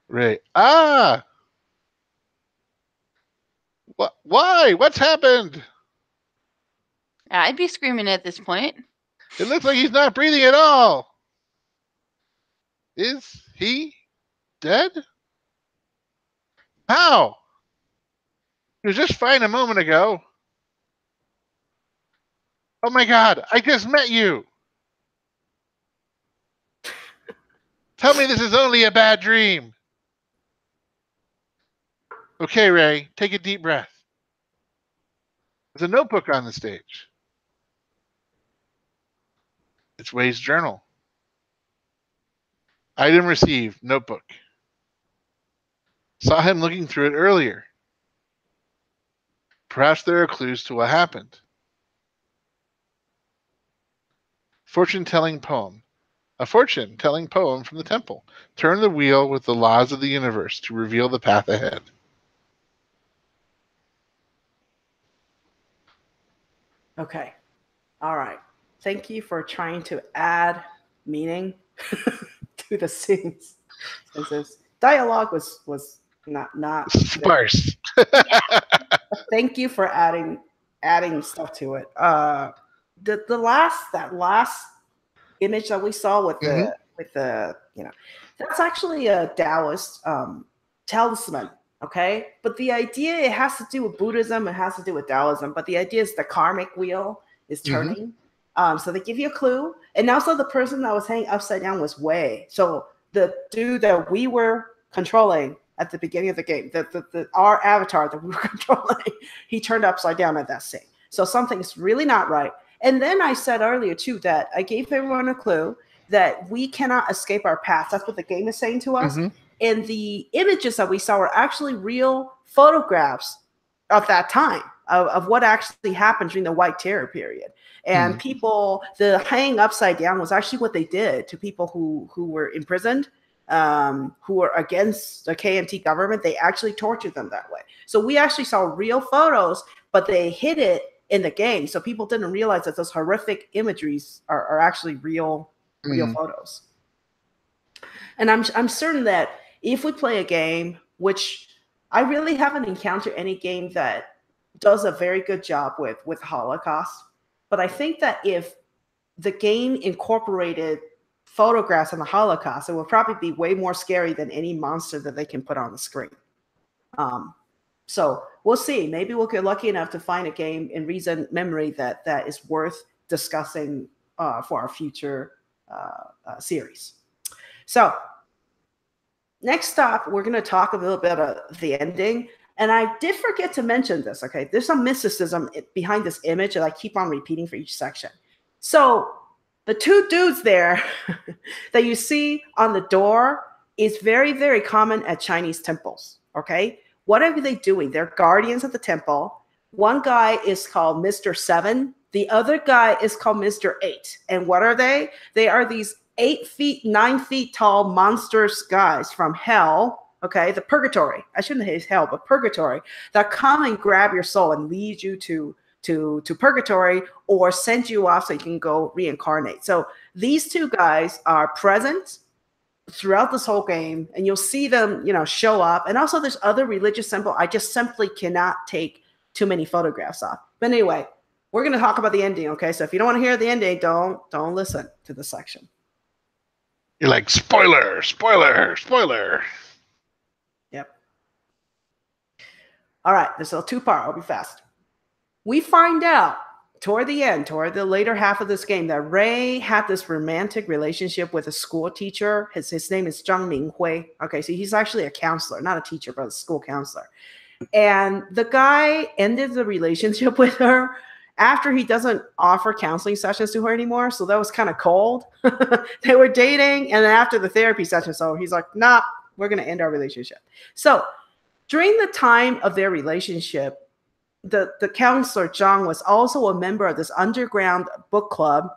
Ray. What? Why? What's happened?
I'd be screaming at this point.
It looks like he's not breathing at all. Is he dead? How? He was just fine a moment ago. Oh my God, I just met you. Tell me this is only a bad dream. Okay, Ray, take a deep breath. There's a notebook on the stage. It's Ray's journal. Item received, notebook. Saw him looking through it earlier. Perhaps there are clues to what happened. Fortune-telling poem. A fortune-telling poem from the temple. Turn the wheel with the laws of the universe to reveal the path ahead.
Okay. All right. Thank you for trying to add meaning to the scenes. Since this dialogue was not
sparse.
Thank you for adding stuff to it. That last image that we saw with the that's actually a Taoist talisman. Okay, but the idea, it has to do with Buddhism, it has to do with Taoism, but the idea is the karmic wheel is turning. So they give you a clue, and also the person that was hanging upside down was Wei. So the dude that we were controlling at the beginning of the game, our avatar that we were controlling, he turned upside down at that scene. So something's really not right. And then I said earlier too that I gave everyone a clue that we cannot escape our past. That's what the game is saying to us. And the images that we saw were actually real photographs of that time, of what actually happened during the White Terror period. And people, the hanging upside down was actually what they did to people who were imprisoned, who were against the KMT government. They actually tortured them that way. So we actually saw real photos, but they hid it in the game. So people didn't realize that those horrific imageries are actually real photos. And I'm certain that if we play a game, which I really haven't encountered any game that does a very good job with Holocaust, but I think that if the game incorporated photographs of the Holocaust, it would probably be way more scary than any monster that they can put on the screen. So we'll see. Maybe we'll get lucky enough to find a game in recent memory that is worth discussing for our future series. So next up, we're going to talk a little bit about the ending. And I did forget to mention this, okay? There's some mysticism behind this image that I keep on repeating for each section. So the two dudes there that you see on the door is very, very common at Chinese temples, okay? What are they doing? They're guardians of the temple. One guy is called Mr. 7. The other guy is called Mr. 8. And what are they? They are these 8 feet, 9 feet tall monstrous guys from hell, okay? The purgatory. I shouldn't say hell, but purgatory, that come and grab your soul and lead you to purgatory or send you off so you can go reincarnate. So these two guys are present throughout this whole game, and you'll see them, show up. And also there's other religious symbols. I just simply cannot take too many photographs off. But anyway, we're going to talk about the ending, okay? So if you don't want to hear the ending, don't listen to this section.
You're like, spoiler, spoiler, spoiler.
Yep. All right, this is a two-part. I'll be fast. We find out toward the end, toward the later half of this game, that Ray had this romantic relationship with a school teacher. His name is Zhang Minghui. Okay, so he's actually a counselor, not a teacher, but a school counselor. And the guy ended the relationship with her after he doesn't offer counseling sessions to her anymore. So that was kind of cold. They were dating, and then after the therapy session, so he's like, nah, we're going to end our relationship. So during the time of their relationship, the counselor, Chung, was also a member of this underground book club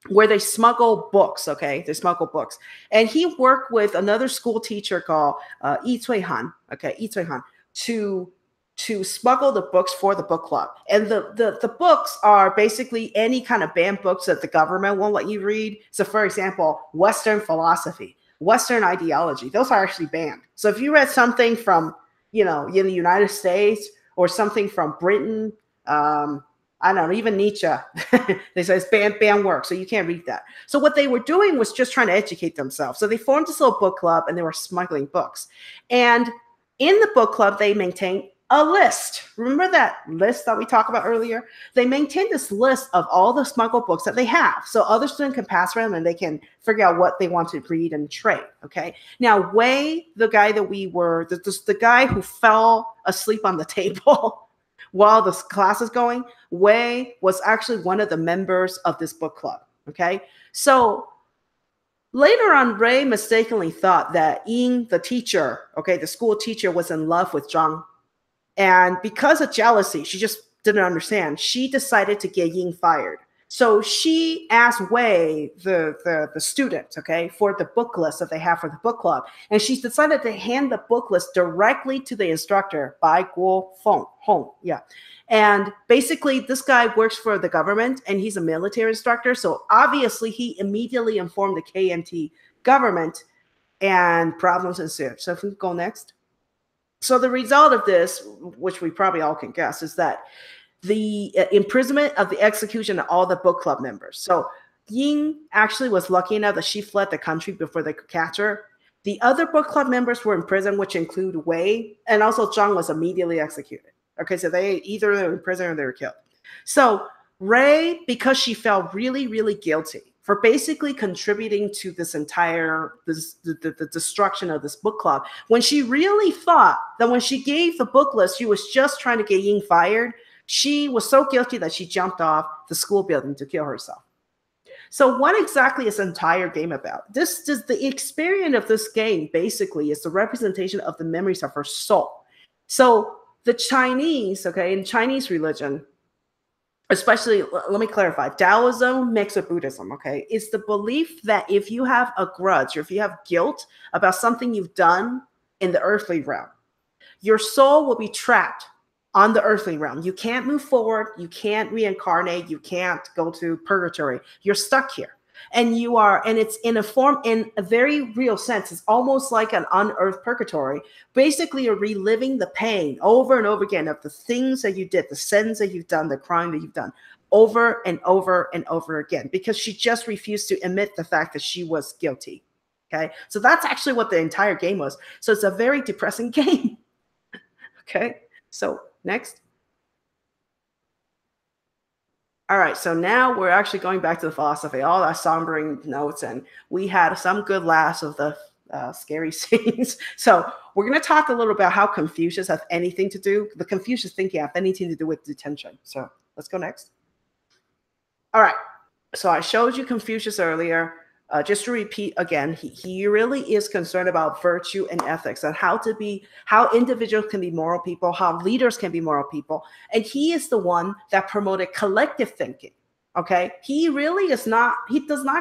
where they smuggle books, okay? They smuggle books. And he worked with another school teacher called Yi Cui Han, okay, Yi Cui Han, to smuggle the books for the book club. And the books are basically any kind of banned books that the government won't let you read. So for example, Western philosophy, Western ideology, those are actually banned. So if you read something from, in the United States or something from Britain, I don't know, even Nietzsche, they say it's banned work, so you can't read that. So what they were doing was just trying to educate themselves. So they formed this little book club and they were smuggling books. And in the book club, they maintained a list. Remember that list that we talked about earlier? They maintain this list of all the smuggled books that they have. So other students can pass around and they can figure out what they want to read and trade. Okay. Now, Wei, the guy that the guy who fell asleep on the table while the class is going, Wei was actually one of the members of this book club. Okay. So later on, Ray mistakenly thought that Ying, the teacher, okay, the school teacher, was in love with Zhang. And because of jealousy, she just didn't understand. She decided to get Ying fired. So she asked Wei, the student, okay, for the book list that they have for the book club. And she decided to hand the book list directly to the instructor, Bai Guo Hong. Yeah. And basically, this guy works for the government and he's a military instructor. So obviously, he immediately informed the KMT government and problems ensued. So if we go next. So the result of this, which we probably all can guess, is that the imprisonment of the execution of all the book club members. So Ying actually was lucky enough that she fled the country before they could catch her. The other book club members were in prison, which include Wei, and also Zhang was immediately executed. Okay, so they either were in prison or they were killed. So Ray, because she felt really, really guilty for basically contributing to this entire, the destruction of this book club, when she really thought that when she gave the book list, she was just trying to get Ying fired, She was so guilty that she jumped off the school building to kill herself. So what exactly is the entire game about? The experience of this game basically is the representation of the memories of her soul. So the Chinese, okay, in Chinese religion, especially, let me clarify, Taoism mixed with Buddhism, okay, is the belief that if you have a grudge or if you have guilt about something you've done in the earthly realm, your soul will be trapped on the earthly realm. You can't move forward. You can't reincarnate. You can't go to purgatory. You're stuck here. And you are, and it's in a very real sense. It's almost like an unearthed purgatory. Basically, you're reliving the pain over and over again of the things that you did, the sins that you've done, the crime that you've done, over and over and over again, because she just refused to admit the fact that she was guilty. Okay. So that's actually what the entire game was. So it's a very depressing game. Okay. So next. All right, so now we're actually going back to the philosophy, all our sombering notes, and we had some good laughs of the scary scenes. So we're going to talk a little about how Confucius have anything to do, the Confucius thinking have anything to do with detention. So let's go next. All right, so I showed you Confucius earlier. Just to repeat again, he really is concerned about virtue and ethics and how individuals can be moral people, how leaders can be moral people. And he is the one that promoted collective thinking. Okay. He does not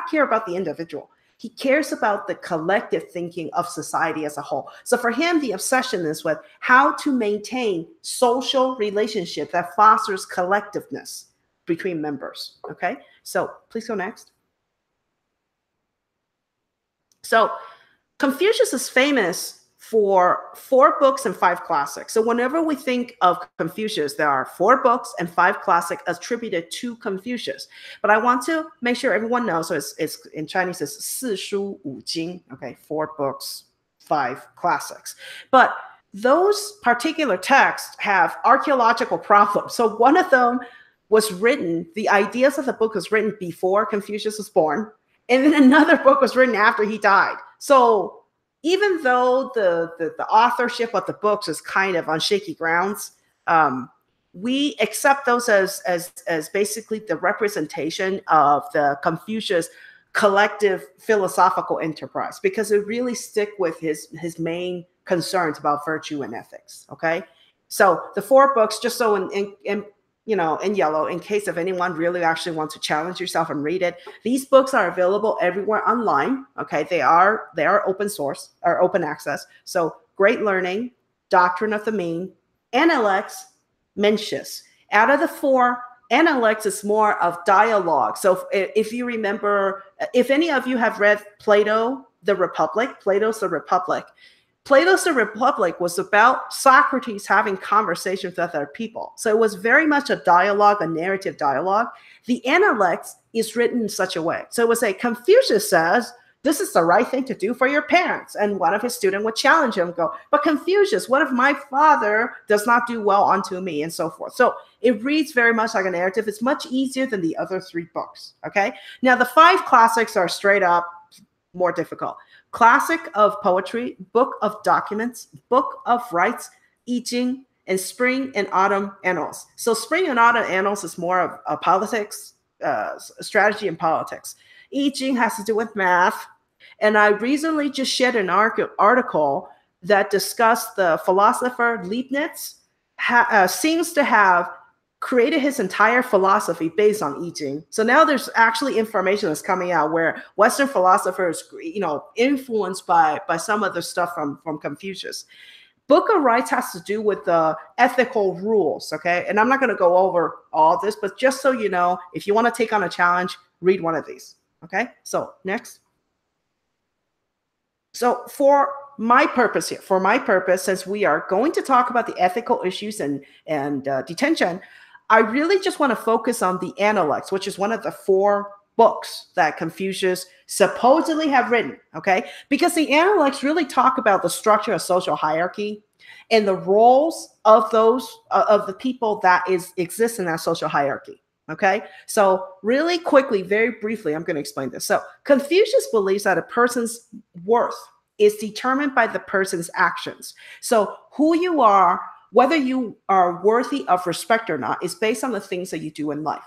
care about the individual. He cares about the collective thinking of society as a whole. So for him, the obsession is with how to maintain social relationship that fosters collectiveness between members. Okay. So please go next. So Confucius is famous for 4 books and 5 classics. So whenever we think of Confucius, there are 4 books and 5 classics attributed to Confucius. But I want to make sure everyone knows, so it's in Chinese, it's 四书五经, okay, 4 books, 5 classics. But those particular texts have archaeological problems. So one of them was written, the ideas of the book was written before Confucius was born. And then another book was written after he died. So even though the authorship of the books is kind of on shaky grounds, we accept those as basically the representation of the Confucius collective philosophical enterprise, because it really stick with his main concerns about virtue and ethics. Okay, so the 4 books, just so in yellow, in case if anyone really actually wants to challenge yourself and read it. These books are available everywhere online. Okay, they are open source or open access. So Great Learning, Doctrine of the Mean, Analects, Mencius. Out of the 4, Analects is more of dialogue. So if you remember, if any of you have read Plato's The Republic was about Socrates having conversations with other people. So it was very much a dialogue, a narrative dialogue. The Analects is written in such a way. So it was like Confucius says, this is the right thing to do for your parents. And one of his students would challenge him, go, but Confucius, what if my father does not do well unto me, and so forth. So it reads very much like a narrative. It's much easier than the other 3 books, okay? Now the 5 classics are straight up more difficult. Classic of Poetry, Book of Documents, Book of Rites, I Ching, and Spring and Autumn Annals. So Spring and Autumn Annals is more of politics, strategy and politics. I Ching has to do with math. And I recently just shared an article that discussed the philosopher Leibniz seems to have created his entire philosophy based on I Ching. So now there's actually information that's coming out where Western philosophers, influenced by some of the stuff from Confucius. Book of Rites has to do with the ethical rules, okay? And I'm not going to go over all this, but just so you know, if you want to take on a challenge, read one of these, okay? So next. So for my purpose here, since we are going to talk about the ethical issues and detention, I really just want to focus on the Analects, which is one of the 4 books that Confucius supposedly have written, okay? Because the Analects really talk about the structure of social hierarchy and the roles of those of the people that exist in that social hierarchy, okay? So really quickly, very briefly, I'm going to explain this. So Confucius believes that a person's worth is determined by the person's actions. So who you are whether you are worthy of respect or not is based on the things that you do in life.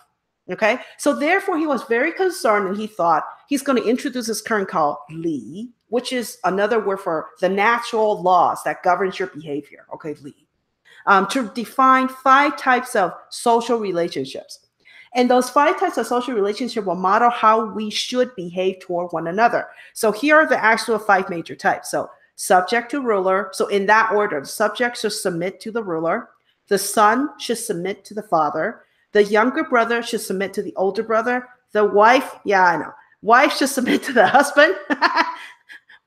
Okay, so therefore he was very concerned, and he thought he's going to introduce this current called li, which is another word for the natural laws that governs your behavior. Okay, li, to define 5 types of social relationships. And those 5 types of social relationships will model how we should behave toward one another. So here are the actual 5 major types. So subject to ruler. So in that order, the subject should submit to the ruler. The son should submit to the father. The younger brother should submit to the older brother. The wife, yeah, I know. Wife should submit to the husband.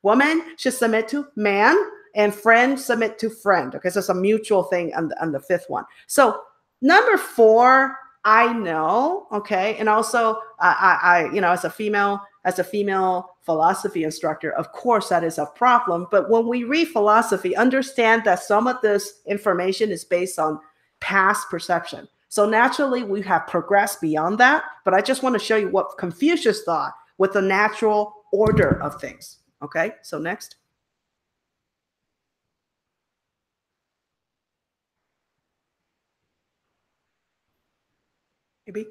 Woman should submit to man. And friend submit to friend. Okay, so it's a mutual thing on the 5th one. So number 4, I know, okay, and also I you know, as a female philosophy instructor, of course that is a problem. But when we read philosophy, understand that some of this information is based on past perception. So naturally, we have progressed beyond that. But I just want to show you what Confucius thought with the natural order of things. Okay, so next. Maybe.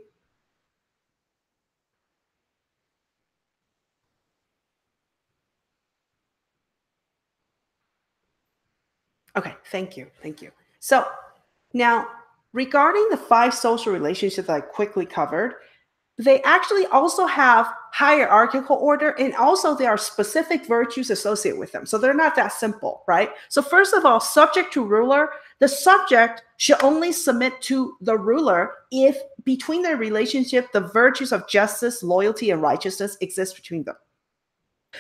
Okay, thank you. Thank you. So now, regarding the 5 social relationships that I quickly covered, they actually also have hierarchical order, and also there are specific virtues associated with them. So they're not that simple, right? So first of all, subject to ruler, the subject should only submit to the ruler if between their relationship, the virtues of justice, loyalty, and righteousness exist between them.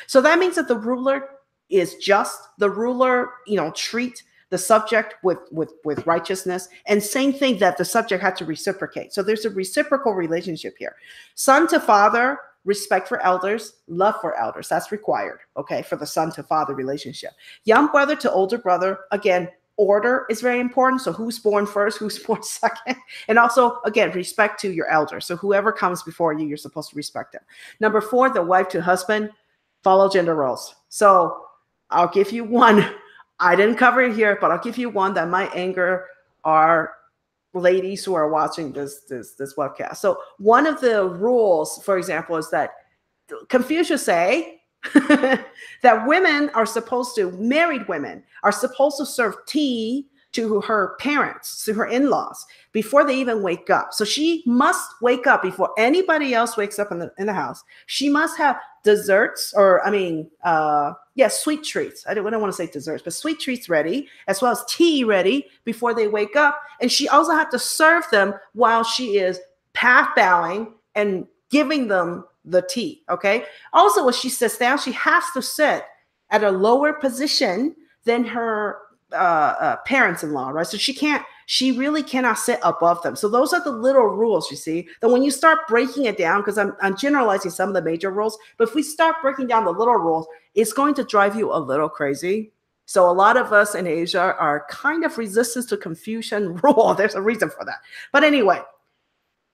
So that means that the ruler is just, the ruler, treat the subject with righteousness, and same thing that the subject had to reciprocate. So there's a reciprocal relationship here. Son to father, respect for elders, love for elders. That's required, okay, for the son to father relationship. Young brother to older brother, again, order is very important. So who's born first, who's born second, and also, again, respect to your elders. So whoever comes before you, you're supposed to respect them. Number 4, the wife to husband, follow gender roles. So I'll give you one. I didn't cover it here, but I'll give you one that might anger our ladies who are watching this webcast. So one of the rules, for example, is that Confucius say that women are supposed to, married women are supposed to serve tea to her parents, to her in-laws, before they even wake up. So she must wake up before anybody else wakes up in the house. She must have desserts, or sweet treats. I don't want to say desserts, but sweet treats ready, as well as tea ready before they wake up. And she also had to serve them while she is path bowing and giving them the tea. Okay. Also, when she sits down, she has to sit at a lower position than her parents-in-law, right? So she really cannot sit above them. So those are the little rules, you see, that when you start breaking it down, because I'm generalizing some of the major rules, but if we start breaking down the little rules, it's going to drive you a little crazy. So a lot of us in Asia are kind of resistant to Confucian rule. There's a reason for that. But anyway,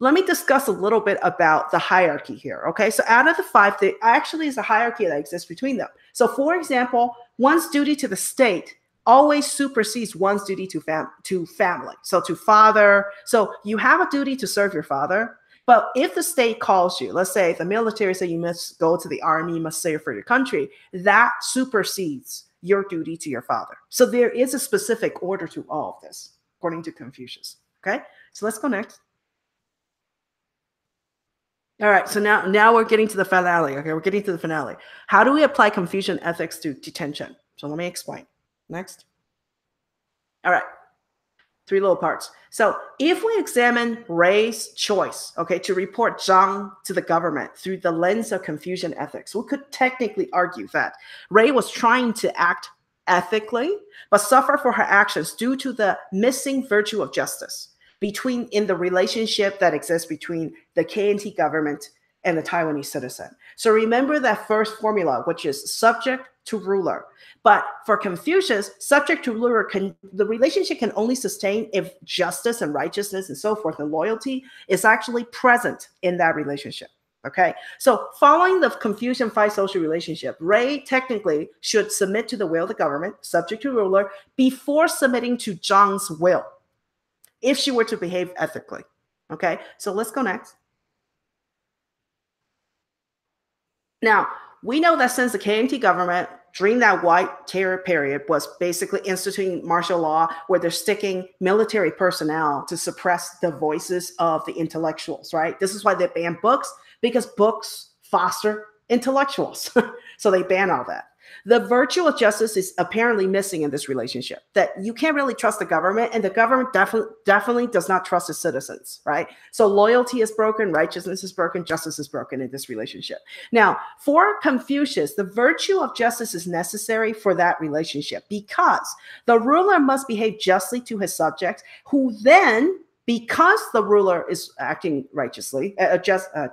let me discuss a little bit about the hierarchy here. Okay, so out of the 5, there actually is a hierarchy that exists between them. So for example, one's duty to the state always supersedes one's duty to family. So to father, so you have a duty to serve your father, but if the state calls you, let's say the military say you must go to the army, you must serve for your country, that supersedes your duty to your father. So there is a specific order to all of this, according to Confucius. Okay, so let's go next. All right, so now we're getting to the finale. Okay, we're getting to the finale. How do we apply Confucian ethics to detention? So let me explain. Next. All right, 3 little parts. So if we examine Ray's choice, okay, to report Chung to the government through the lens of Confucian ethics, we could technically argue that Ray was trying to act ethically, but suffer for her actions due to the missing virtue of justice in the relationship that exists between the KNT government and the Taiwanese citizen. So remember that first formula, which is subject to ruler. But for Confucius, subject to ruler, the relationship can only sustain if justice and righteousness and so forth and loyalty is actually present in that relationship. Okay, so following the Confucian 5 social relationship, Ray technically should submit to the will of the government, subject to ruler, before submitting to Chung's will, if she were to behave ethically. Okay, so let's go next. Now, we know that since the KMT government during that White Terror period was basically instituting martial law where they're sticking military personnel to suppress the voices of the intellectuals, right? This is why they ban books, because books foster intellectuals. So they ban all that. The virtue of justice is apparently missing in this relationship, that you can't really trust the government, and the government definitely does not trust its citizens, right? So loyalty is broken, righteousness is broken, justice is broken in this relationship. Now, for Confucius, the virtue of justice is necessary for that relationship because the ruler must behave justly to his subjects, who then, because the ruler is acting righteously,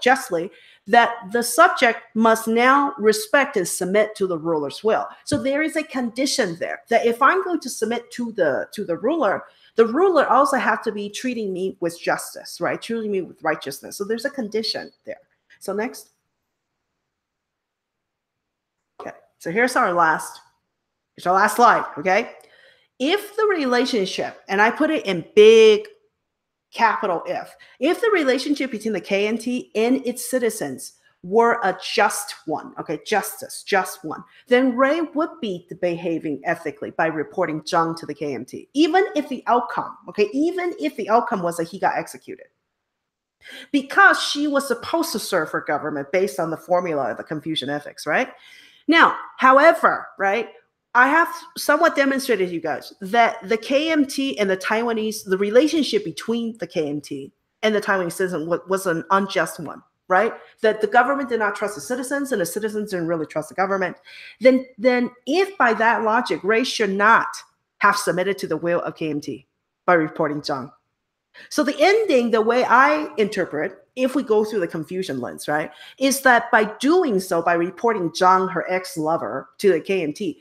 justly, that the subject must now respect and submit to the ruler's will. So there is a condition there that if I'm going to submit to the ruler also have to be treating me with justice, right? Treating me with righteousness. So there's a condition there. So next. Okay. So here's our last slide. Okay. If the relationship, and I put it in big capital if the relationship between the KMT and its citizens were a just one, okay, just one, then Ray would be behaving ethically by reporting Chung to the KMT, even if the outcome was that he got executed. Because she was supposed to serve her government based on the formula of the Confucian Ethics, right? Now, however, right, I have somewhat demonstrated to you guys that the KMT and the Taiwanese, the relationship between the KMT and the Taiwanese citizen was an unjust one, right? That the government did not trust the citizens and the citizens didn't really trust the government. Then if by that logic, Ray should not have submitted to the will of KMT by reporting Chung. So the ending, the way I interpret, if we go through the Confucian lens, right, is that by doing so, by reporting Chung, her ex-lover, to the KMT,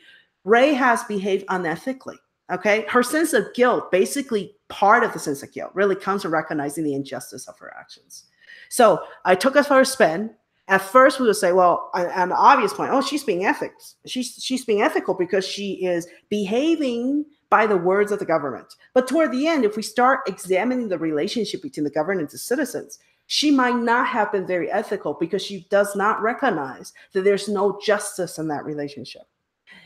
Ray has behaved unethically, okay? Her sense of guilt, basically part of the sense of guilt, really comes from recognizing the injustice of her actions. So I took us for a spin. At first, we would say, well, an obvious point, oh, she's being ethics. She's being ethical because she is behaving by the words of the government. But toward the end, if we start examining the relationship between the government and the citizens, she might not have been very ethical because she does not recognize that there's no justice in that relationship.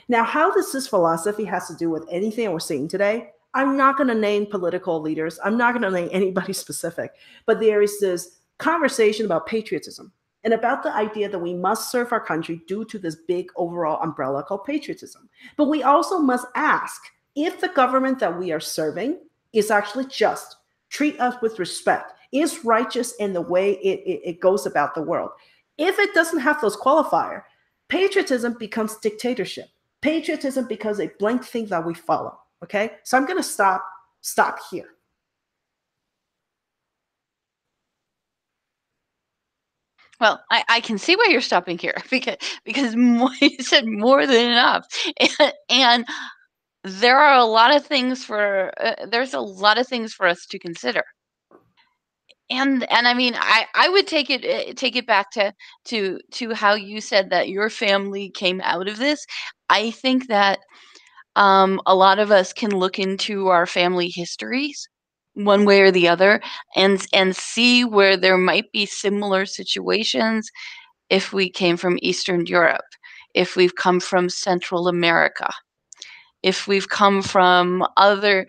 Now, how does this philosophy has to do with anything we're seeing today? I'm not going to name political leaders. I'm not going to name anybody specific, but there is this conversation about patriotism and about the idea that we must serve our country due to this big overall umbrella called patriotism. But we also must ask if the government that we are serving is actually just, treat us with respect, is righteous in the way it goes about the world. If it doesn't have those qualifiers, patriotism becomes dictatorship. Patriotism becomes a blank thing that we follow, okay? So I'm going to stop here.
Well, I can see why you're stopping here because you said more than enough, and there are a lot of things there's a lot of things for us to consider. And I mean, I would take it back to how you said that your family came out of this. I think that a lot of us can look into our family histories one way or the other and see where there might be similar situations if we came from Eastern Europe, if we've come from Central America, if we've come from other,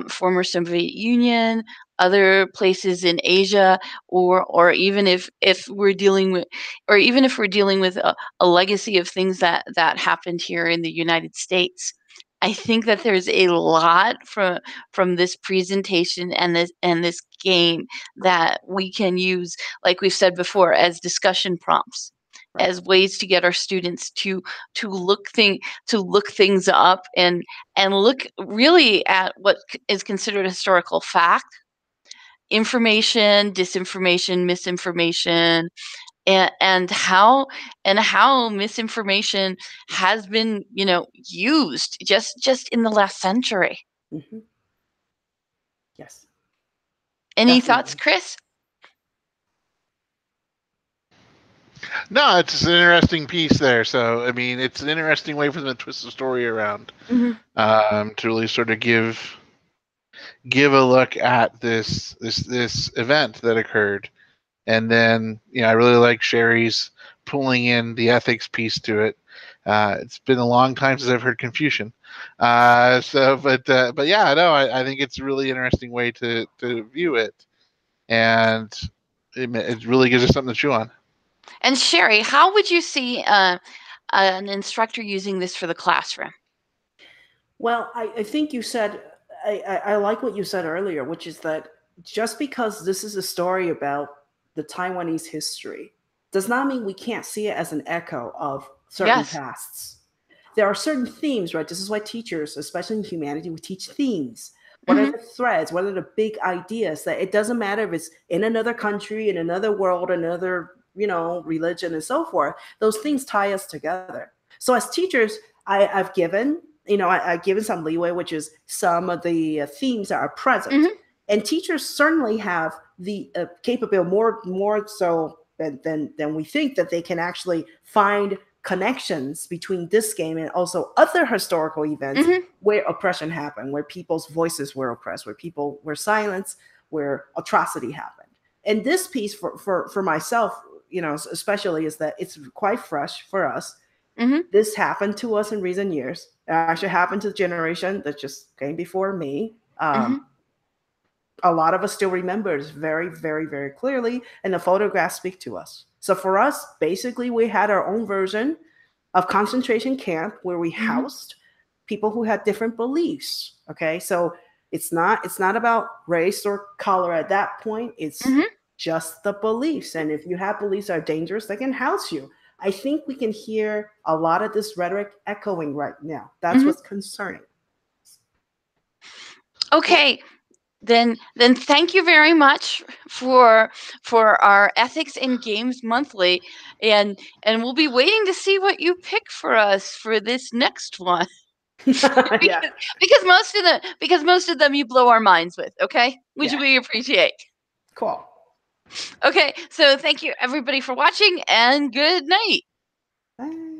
former Soviet Union, other places in Asia, or even if we're dealing with, a legacy of things that happened here in the United States. I think that there's a lot from this presentation and this game that we can use, like we've said before, as discussion prompts, as ways to get our students to look things up and look really at what is considered historical fact, information, disinformation, misinformation, and how misinformation has been used just in the last century.
Mm-hmm. Yes.
Any
Definitely.
thoughts, Chris?
No, it's an interesting piece there. So, I mean, it's an interesting way for them to twist the story around, to really sort of give a look at this event that occurred. And then, I really like Sherry's pulling in the ethics piece to it. It's been a long time since I've heard Confucian. But yeah, no, I think it's a really interesting way to view it, and it really gives us something to chew on.
And Sherry, how would you see an instructor using this for the classroom?
Well, I think you said, I like what you said earlier, which is that just because this is a story about the Taiwanese history does not mean we can't see it as an echo of certain
Yes.
pasts. There are certain themes, right? This is why teachers, especially in humanity, we teach themes. What are the threads? What are the big ideas that it doesn't matter if it's in another country, in another world, another, religion and so forth. Those things tie us together. So as teachers, I've given, I've given some leeway, which is some of the themes that are present. And teachers certainly have the capability, more so than we think, that they can actually find connections between this game and also other historical events where oppression happened, where people's voices were oppressed, where people were silenced, where atrocity happened. And this piece for myself, especially, is that it's quite fresh for us. This happened to us in recent years. It actually happened to the generation that just came before me. A lot of us still remember this very, very, very clearly, and the photographs speak to us. So for us, basically, we had our own version of concentration camp where we housed people who had different beliefs. Okay, so it's not about race or color at that point. It's just the beliefs, and if you have beliefs that are dangerous, they can house you. I think we can hear a lot of this rhetoric echoing right now. That's what's concerning.
Okay. Then thank you very much for our Ethics in Games Monthly, and we'll be waiting to see what you pick for us for this next one.
Yeah.
because most of them you blow our minds with, okay? Which
Yeah.
we appreciate.
Cool.
Okay, so thank you everybody for watching, and good night.
Bye.